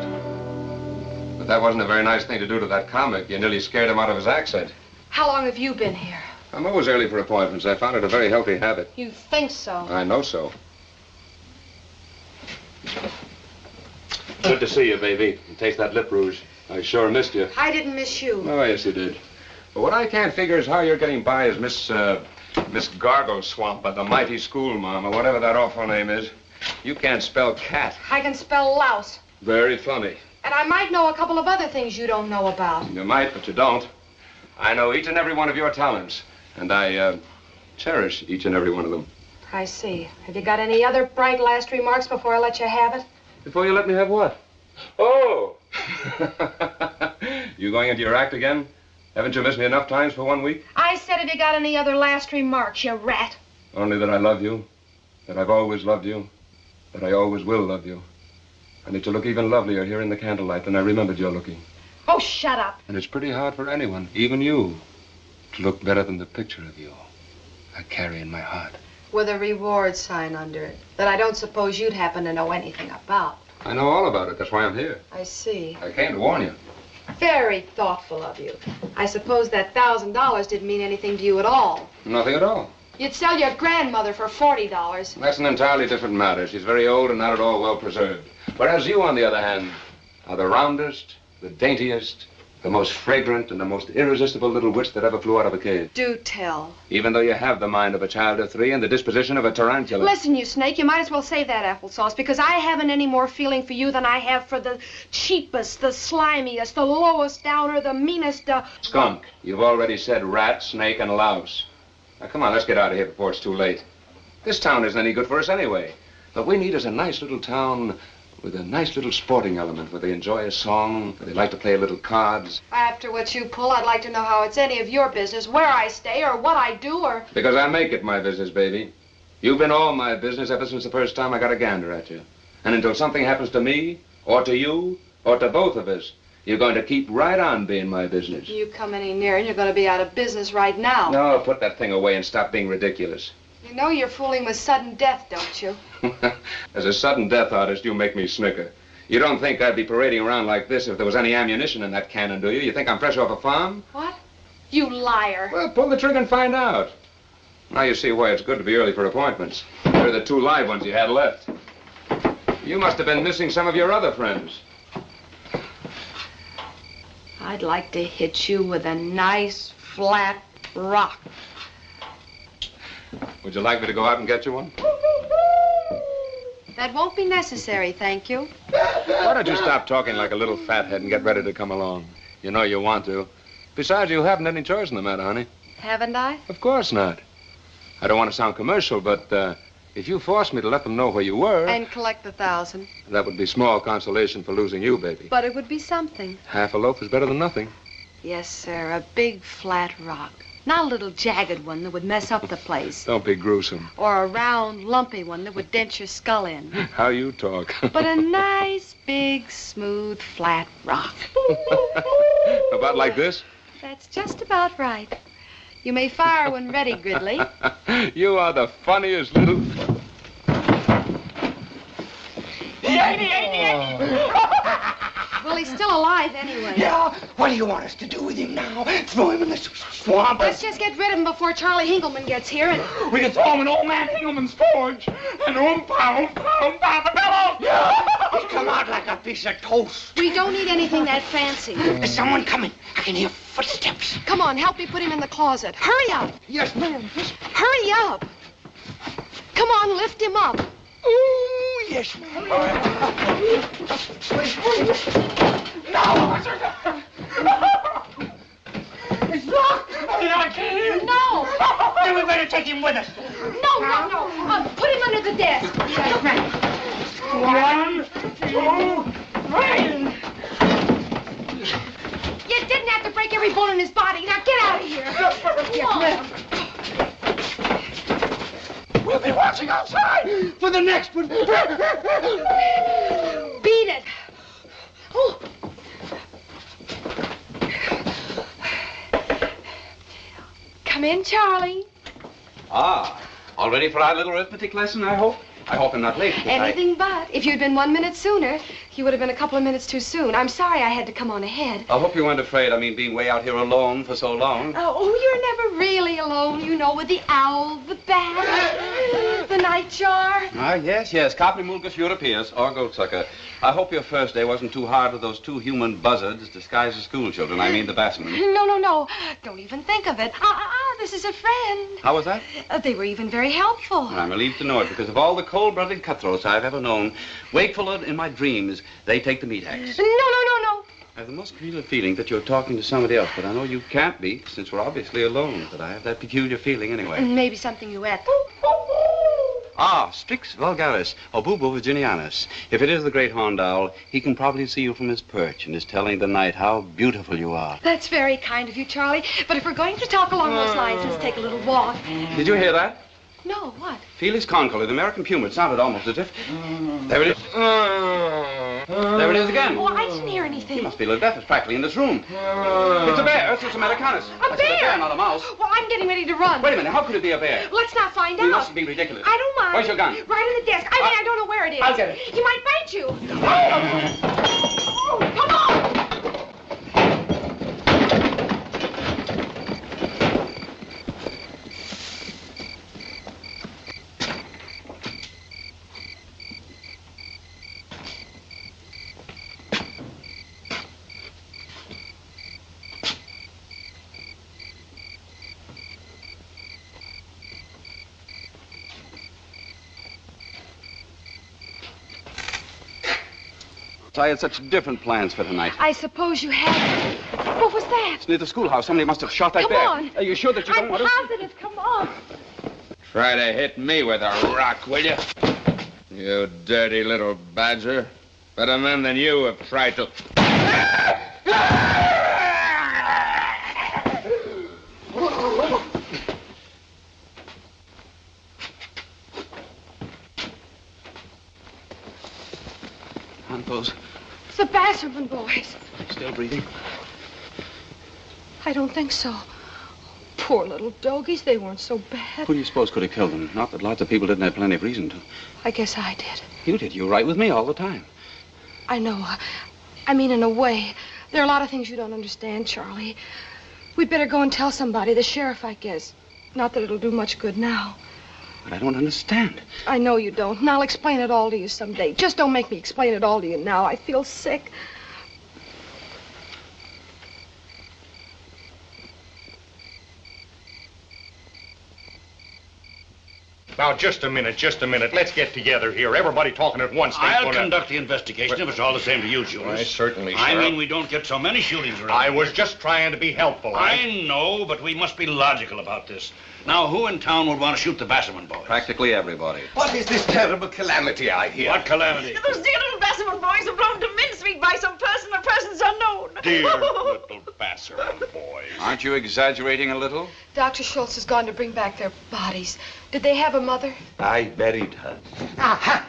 But that wasn't a very nice thing to do to that comic. You nearly scared him out of his accent. How long have you been here? I'm always early for appointments. I found it a very healthy habit. You think so? I know so. Good to see you, baby. And taste that lip rouge. I sure missed you. I didn't miss you. Oh, yes, you did. But what I can't figure is how you're getting by as Miss Gargle Swamp at the Mighty School Mom, or whatever that awful name is. You can't spell cat. I can spell louse. Very funny. And I might know a couple of other things you don't know about. You might, but you don't. I know each and every one of your talents, and I cherish each and every one of them. I see. Have you got any other bright last remarks before I let you have it? Before you let me have what? Oh! You going into your act again? Haven't you missed me enough times for 1 week? I said, have you got any other last remarks, you rat? Only that I love you, that I've always loved you, that I always will love you. And that you look even lovelier here in the candlelight than I remembered you looking. Oh, shut up. And it's pretty hard for anyone, even you, to look better than the picture of you I carry in my heart. With a reward sign under it that I don't suppose you'd happen to know anything about. I know all about it. That's why I'm here. I see. I came to warn you. Very thoughtful of you. I suppose that $1,000 didn't mean anything to you at all. Nothing at all. You'd sell your grandmother for $40. That's an entirely different matter. She's very old and not at all well preserved. Whereas you, on the other hand, are the roundest, the daintiest, the most fragrant, and the most irresistible little witch that ever flew out of a cage. Do tell. Even though you have the mind of a child of 3 and the disposition of a tarantula. Listen, you snake, you might as well save that applesauce, because I haven't any more feeling for you than I have for the cheapest, the slimiest, the lowest downer, the meanest, Skunk. You've already said rat, snake, and louse. Now, come on, let's get out of here before it's too late. This town isn't any good for us anyway. What we need is a nice little town with a nice little sporting element where they enjoy a song, where they like to play a little cards. After what you pull, I'd like to know how it's any of your business where I stay or what I do or... Because I make it my business, baby. You've been all my business ever since the first time I got a gander at you. And until something happens to me, or to you, or to both of us, you're going to keep right on being my business. You come any nearer and you're going to be out of business right now. No, put that thing away and stop being ridiculous. You know you're fooling with sudden death, don't you? As a sudden death artist, you make me snicker. You don't think I'd be parading around like this if there was any ammunition in that cannon, do you? You think I'm fresh off a farm? What? You liar. Well, pull the trigger and find out. Now you see why it's good to be early for appointments. They're the 2 live ones you had left. You must have been missing some of your other friends. I'd like to hit you with a nice, flat rock. Would you like me to go out and get you one? That won't be necessary, thank you. Why don't you stop talking like a little fathead and get ready to come along? You know you want to. Besides, you haven't any choice in the matter, honey. Haven't I? Of course not. I don't want to sound commercial, but if you forced me to let them know where you were... And collect the 1,000. That would be small consolation for losing you, baby. But it would be something. Half a loaf is better than nothing. Yes, sir, a big flat rock. Not a little jagged one that would mess up the place. Don't be gruesome. Or a round, lumpy one that would dent your skull in. How you talk. But a nice, big, smooth, flat rock. About like this? That's just about right. You may fire when ready, Gridley. You are the funniest little... Well, he's still alive anyway. Yeah? What do you want us to do with him now? Throw him in the swamp? Let's just get rid of him before Charlie Hinkleman gets here and... We can throw him in old man Hinkleman's forge. And yeah! He'll come out like a piece of toast. We don't need anything that fancy. There's someone coming. I can hear footsteps. Come on, help me put him in the closet. Hurry up. Yes, ma'am. Hurry up. Come on, lift him up. Oh, yes, ma'am. No! It's locked! I can't. No! Then we better take him with us. No. Put him under the desk. Yes, ma'am. 1, 2, 3. You didn't have to break every bone in his body. Now get out of here. Yes, ma'am. We'll be watching outside for the next one. Beat it. Oh. Come in, Charlie. Ah, all ready for our little arithmetic lesson, I hope? I hope I'm not late. Anything but. If you'd been 1 minute sooner, you would have been a couple of minutes too soon. I'm sorry I had to come on ahead. I hope you weren't afraid. I mean, being way out here alone for so long. Oh, you're never really alone, you know, with the owl, the bat, the nightjar. Ah, yes. Caprimulgus europaeus, or goatsucker. I hope your first day wasn't too hard with those 2 human buzzards disguised as school children. I mean the batsmen. No. Don't even think of it. This is a friend. How was that? They were even very helpful. I'm relieved to know it, because of all the cold-blooded cutthroats I've ever known, wakeful in my dreams, they take the meat axe. No. I have the most real feeling that you're talking to somebody else, but I know you can't be, since we're obviously alone. But I have that peculiar feeling anyway. Maybe something you ate. Ah, Strix vulgaris, or Bubo virginianus. If it is the great horned owl, he can probably see you from his perch and is telling the night how beautiful you are. That's very kind of you, Charlie. But if we're going to talk along those lines, let's take a little walk. Did you hear that? No, what? Felix Concal in American Puma. It sounded almost as if... There it is. There it is again. Oh, I didn't hear anything. He must feel a death. It's practically in this room. It's a bear. Ursus americanus. A bear? A bear, not a mouse. Well, I'm getting ready to run. Wait a minute. How could it be a bear? Let's not find out. You mustn't be ridiculous. I don't mind. Where's your gun? Right in the desk. I don't know where it is. I'll get it. He might bite you. Oh, come on. I had such different plans for tonight. I suppose you had. What was that? It's near the schoolhouse. Somebody must have shot that bear. Come on. Are you sure that you don't want to... I'm positive. Come on. Try to hit me with a rock, will you? You dirty little badger. Better men than you have tried to... Aren't those It's the Basserman boys. still breathing? I don't think so. Poor little dogies. They weren't so bad. Who do you suppose could have killed them? Not that lots of people didn't have plenty of reason to. I guess I did. You did. You were right with me all the time. I know. I mean, in a way. There are a lot of things you don't understand, Charlie. We'd better go and tell somebody. The sheriff, I guess. Not that it'll do much good now. But I don't understand. I know you don't, and I'll explain it all to you someday. Just don't make me explain it all to you now. I feel sick. Now, just a minute. Let's get together here. Everybody talking at once. I'll conduct the investigation if it's all the same to you, Julius. Why, certainly, I Sheriff. mean, we don't get so many shootings around. I was just trying to be helpful. I know, but we must be logical about this. Now, who in town would want to shoot the Basserman boys? Practically everybody. What is this terrible calamity I hear? What calamity? Those dear little Basserman boys are blown to mincemeat by some person or persons unknown. Dear little Basserman boys. Aren't you exaggerating a little? Dr. Schultz has gone to bring back their bodies. Did they have a mother? I buried her. Aha!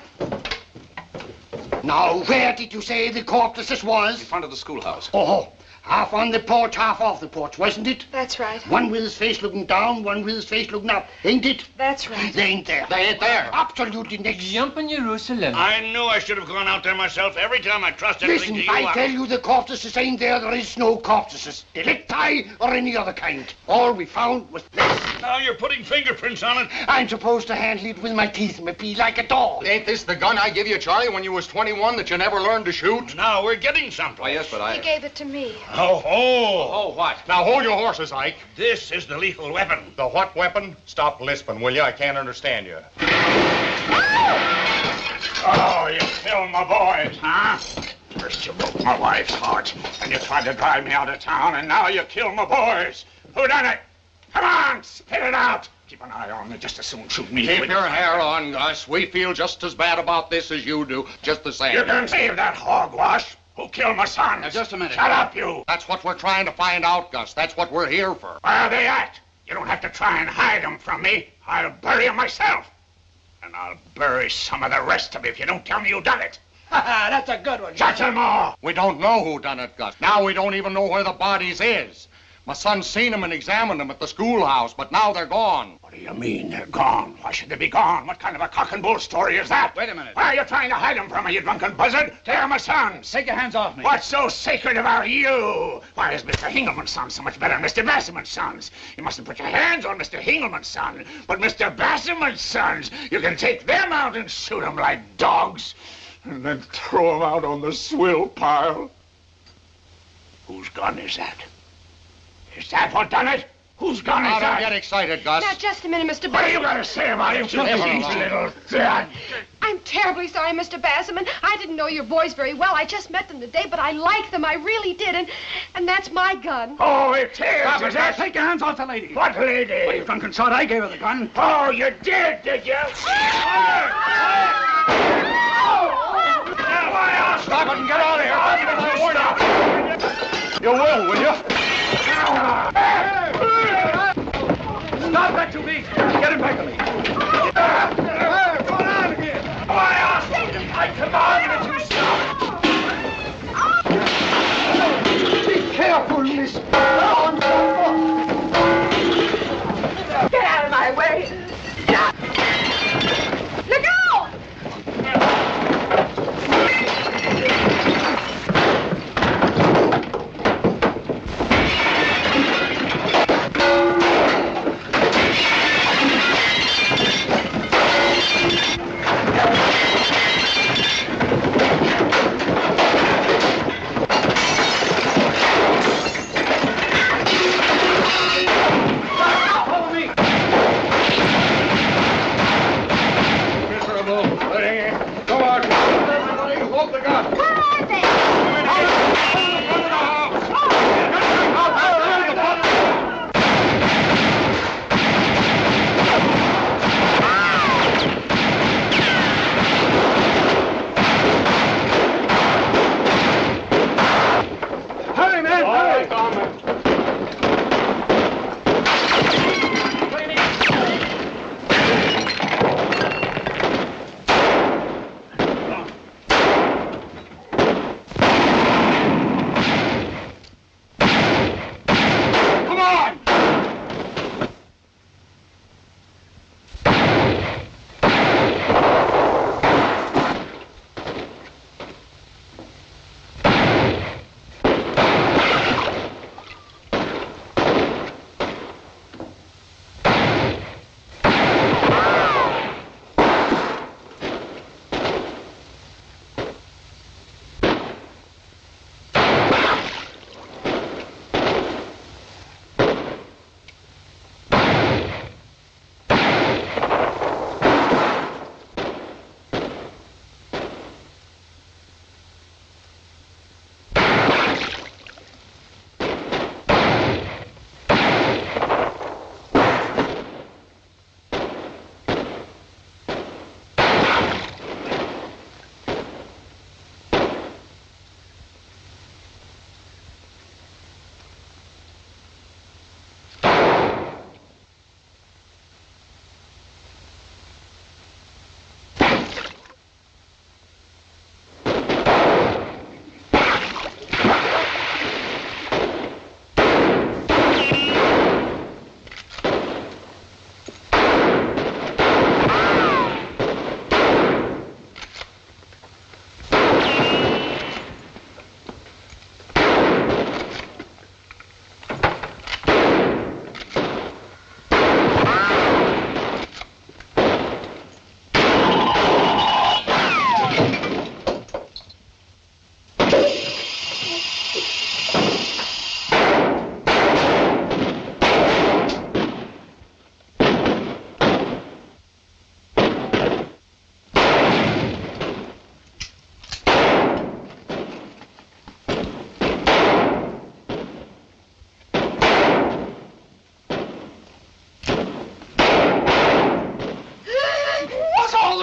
Now, where did you say the corpse was? In front of the schoolhouse. Oh, Half on the porch, half off the porch, wasn't it? That's right. One with his face looking down, one with his face looking up. Ain't it? That's right. They ain't there. They ain't there. Absolutely next. Jumping Jerusalem. I knew I should have gone out there myself every time I trusted Listen, anything to I you. tell you the corpses ain't there. There is no corpses. Delicti or any other kind. All we found was this. Now you're putting fingerprints on it. I'm supposed to handle it with my teeth, my pea, like a dog. Ain't this the gun I gave you, Charlie, when you was 21 that you never learned to shoot? Now we're getting something. Oh, yes, but He gave it to me. Oh, what? Now hold your horses, Ike. This is the lethal weapon. The what weapon? Stop lisping, will you? I can't understand you. Oh, you killed my boys, huh? First you broke my wife's heart, and you tried to drive me out of town, and now you killed my boys. Who done it? Come on, spit it out. Keep an eye on me, just as soon shoot me. Keep your hair on, Gus. We feel just as bad about this as you do, just the same. You can save that hogwash. Who killed my son? Now, just a minute. Shut up, you. That's what we're trying to find out, Gus. That's what we're here for. Where are they at? You don't have to try and hide them from me. I'll bury them myself. And I'll bury some of the rest of you if you don't tell me who done it. That's a good one. Shut your maw. We don't know who done it, Gus. Now we don't even know where the bodies is. My son's seen them and examined them at the schoolhouse, but now they're gone. What do you mean they're gone? Why should they be gone? What kind of a cock and bull story is that? Wait a minute. Why are you trying to hide them from me, you drunken buzzard? They're my sons. Take your hands off me. What's so sacred about you? Why is Mr. Hingelman's son so much better than Mr. Basseman's sons? You mustn't put your hands on Mr. Hingelman's son, but Mr. Basseman's sons, you can take them out and shoot them like dogs, and then throw them out on the swill pile. Whose gun is that? Is that what done it? Whose gun is that? Don't get excited, Gus. Now, just a minute, Mr. What do you Basseman. got to say about it, you little thing? I'm terribly sorry, Mr. Basseman. I didn't know your boys very well. I just met them today, but I like them. I really did, and that's my gun. Oh, it is. Stop it there. Take your hands off the lady. What lady? Well, you drunken sod, I gave her the gun. Oh, you did you? Stop it and get out of here. Stop. You will you? Stop that, you beast. Get him back to me. Go on again. I command that you stop. Be careful, miss. Get out of my way. Look out!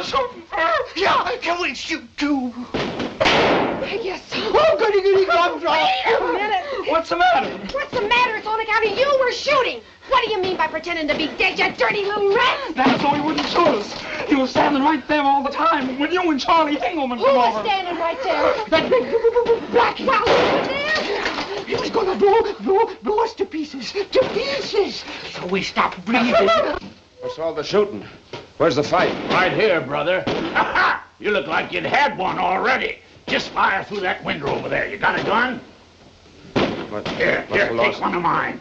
the shooting for? Yeah, can we shoot too? Yes. Oh, goody, gumdrop. Wait a minute. What's the matter? What's the matter? It's on account of you we're shooting. What do you mean by pretending to be dead, you dirty little rat? That's so he wouldn't shoot us. He was standing right there all the time when you and Charlie Engelman Who come was over. standing right there? That big Blackie. Well, who was there? He was gonna blow us to pieces. To pieces. So we stopped breathing. What's all the shooting? Where's the fight? Right here, brother. You look like you'd had one already. Just fire through that window over there. You got a gun? What? Here, take one of mine.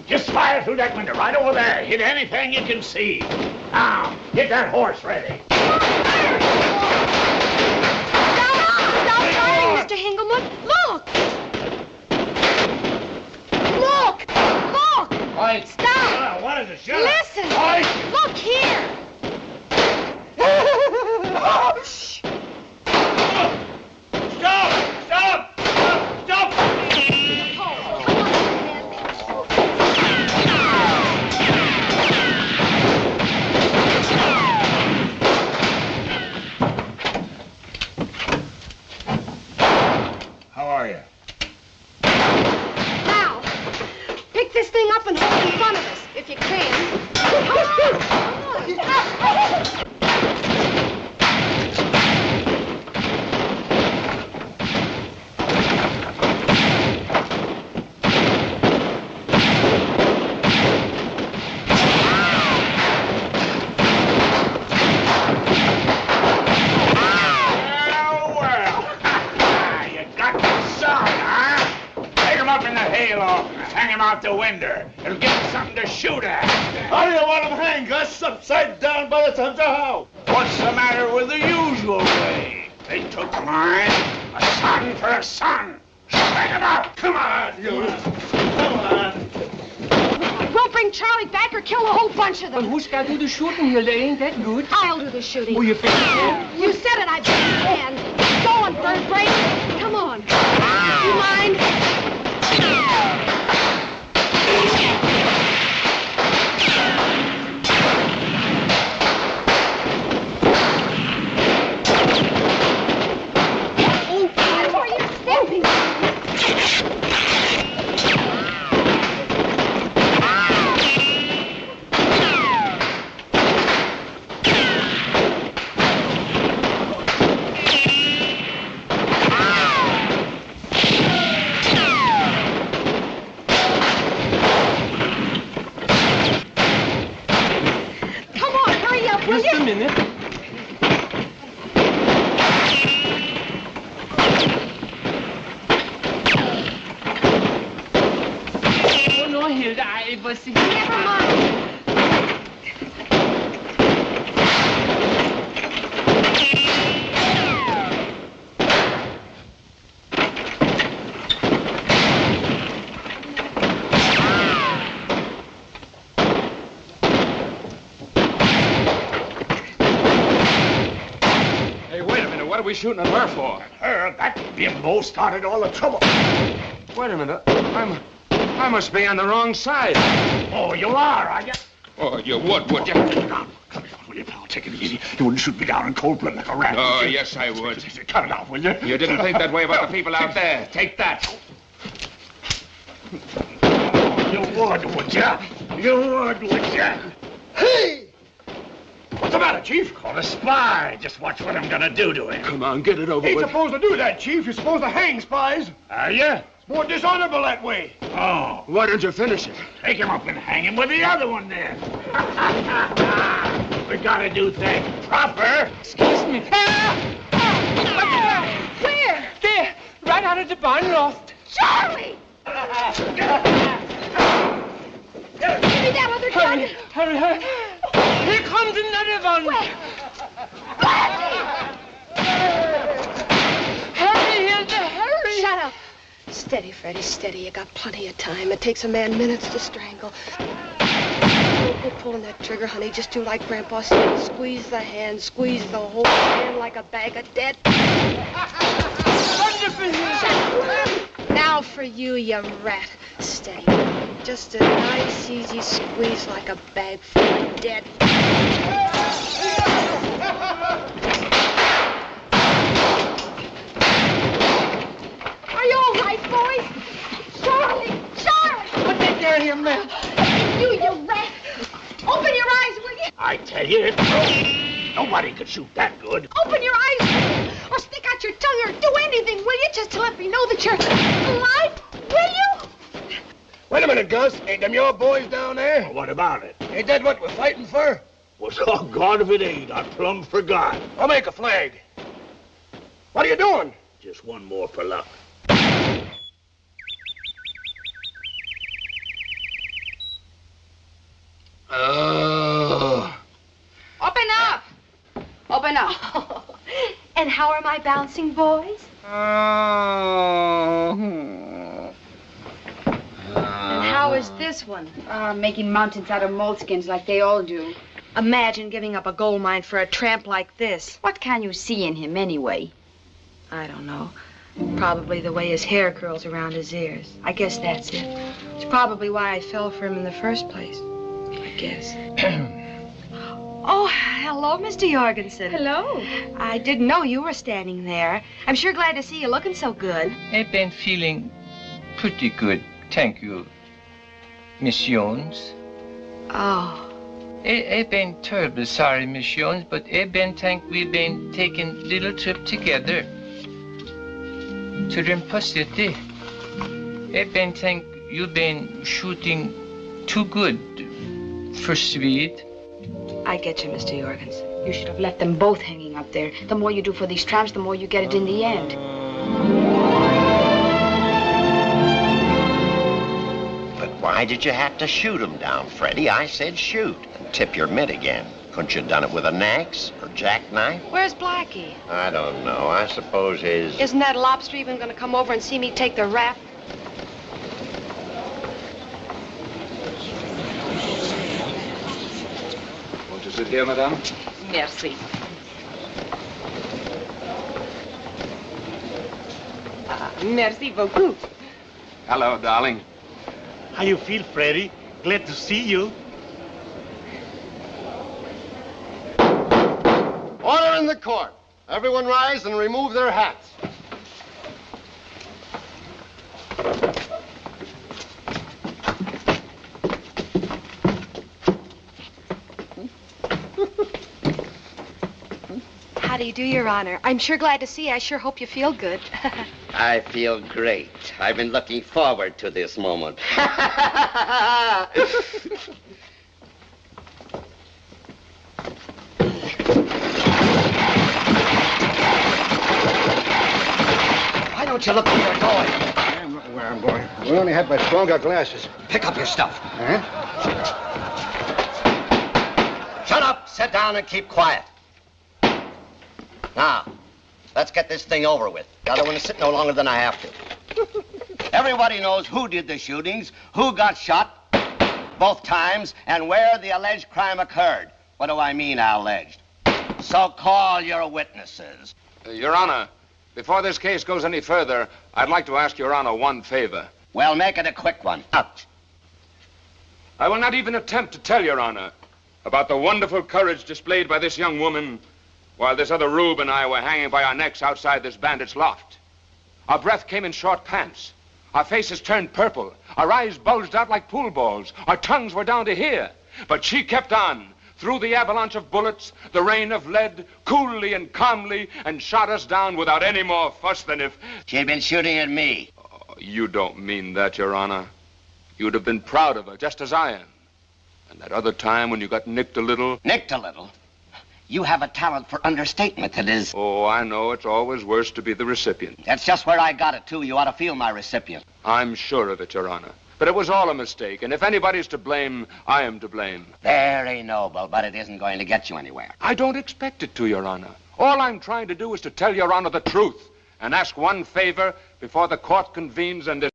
Just fire through that window right over there. Hit anything you can see. Now, get that horse ready. Stop firing, Mr. Engelman. Look! Look! Quiet. Stop! What is it? Shut up. Listen! Quiet. Look here! Stop! How are you? Now, pick this thing up and hold it in front of us, if you can. Come on! Hang him out the window. It'll give him something to shoot at. How do you want him hanged, Gus? Upside down by the time to how? What's the matter with the usual way? They took mine. A son for a son. Hang him out. Come on, you. Come on. We'll bring Charlie back or kill a whole bunch of them. But who's got to do the shooting here? They ain't that good. I'll do the shooting. Oh, you think you can? You said it, I bet you can. Go on, bird break. Come on. You mind? Just a minute. Oh, no, Hilda, I was... Never mind. What are we shooting at her for? Her? That bimbo started all the trouble. Wait a minute. I must be on the wrong side. Oh, you are you? Oh, you would you? Come down, will you, pal? Take it easy. You wouldn't shoot me down in cold blood like a rat. Oh, yes, I would. Cut it out, will you? You didn't think that way about the people out there. Take that. You would you? You would you? Hey! What's the matter, Chief? Call a spy. Just watch what I'm gonna do to him. Come on, get it over Ain't with. supposed to do that, Chief. You're supposed to hang spies. Are you? It's more dishonorable that way. Oh. Why don't you finish it? Take him up and hang him with the other one then. We gotta do things proper. Excuse me. Where? There, right out of the barn loft. Charlie! Give me that other gun. Hurry. Here comes another one. Where? Hurry, Hilda, hurry. Shut up. Steady, Freddy, steady. You got plenty of time. It takes a man minutes to strangle. Quit pulling that trigger, honey. Just do like Grandpa said. Squeeze the hand. Squeeze the whole hand like a bag of dead. Wonderful, Hilda. Now for you, you rat. Steady. Just a nice, easy squeeze like a bag full of dead. Are you all right, boys? Charlie! What did you hear him then? You rat! Open your eyes, will you? I tell you, it's nobody could shoot that good. Open your eyes, or stick out your tongue, or do anything, will you? Just to let me know that you're alive, will you? Wait a minute, Gus. Ain't them your boys down there? What about it? Ain't that what we're fighting for? Well, so God if it ain't. I plumb forgot. I'll make a flag. What are you doing? Just one more for luck. Open up! Open up. And how are my bouncing boys? And how is this one? Making mountains out of moleskins like they all do. Imagine giving up a gold mine for a tramp like this. What can you see in him anyway? I don't know. Probably the way his hair curls around his ears. I guess that's it. It's probably why I fell for him in the first place. I guess. Oh, hello, Mr. Jorgensen. Hello. I didn't know you were standing there. I'm sure glad to see you looking so good. I've been feeling pretty good, thank you, Miss Jones. Oh. I've been terribly sorry, Miss Jones, but I've been think we've been taking little trip together to Rimpa City. I've been think you've been shooting too good for Swede. I get you, Mr. Jorgensen. You should have left them both hanging up there. The more you do for these tramps, the more you get it in the end. But why did you have to shoot him down, Freddy? I said shoot and tip your mitt again. Couldn't you have done it with an axe or jackknife? Where's Blackie? I don't know. I suppose his... Isn't that lobster even going to come over and see me take the rap? Won't you sit here, madame? Merci. Merci beaucoup. Hello, darling. How you feel, Freddy? Glad to see you. Order in the court. Everyone rise and remove their hats. How do you do, Your Honor? I'm sure glad to see you. I sure hope you feel good. I feel great. I've been looking forward to this moment. Why don't you look where you're going? I'm looking where I'm going. We only have my stronger glasses. Pick up your stuff. Shut up, sit down, and keep quiet. Now, let's get this thing over with. I don't want to sit no longer than I have to. Everybody knows who did the shootings, who got shot both times, and where the alleged crime occurred. What do I mean, alleged? So call your witnesses. Your Honor, before this case goes any further, I'd like to ask Your Honor one favor. Well, make it a quick one. Out. I will not even attempt to tell Your Honor about the wonderful courage displayed by this young woman while this other rube and I were hanging by our necks outside this bandit's loft. Our breath came in short pants. Our faces turned purple. Our eyes bulged out like pool balls. Our tongues were down to here. But she kept on through the avalanche of bullets, the rain of lead, coolly and calmly, and shot us down without any more fuss than if... She'd been shooting at me. Oh, you don't mean that, Your Honor. You'd have been proud of her, just as I am. And that other time when you got nicked a little... Nicked a little? You have a talent for understatement that is... Oh, I know. It's always worse to be the recipient. That's just where I got it, too. You ought to feel my recipient. I'm sure of it, Your Honor. But it was all a mistake, and if anybody's to blame, I am to blame. Very noble, but it isn't going to get you anywhere. I don't expect it to, Your Honor. All I'm trying to do is to tell Your Honor the truth and ask one favor before the court convenes and this...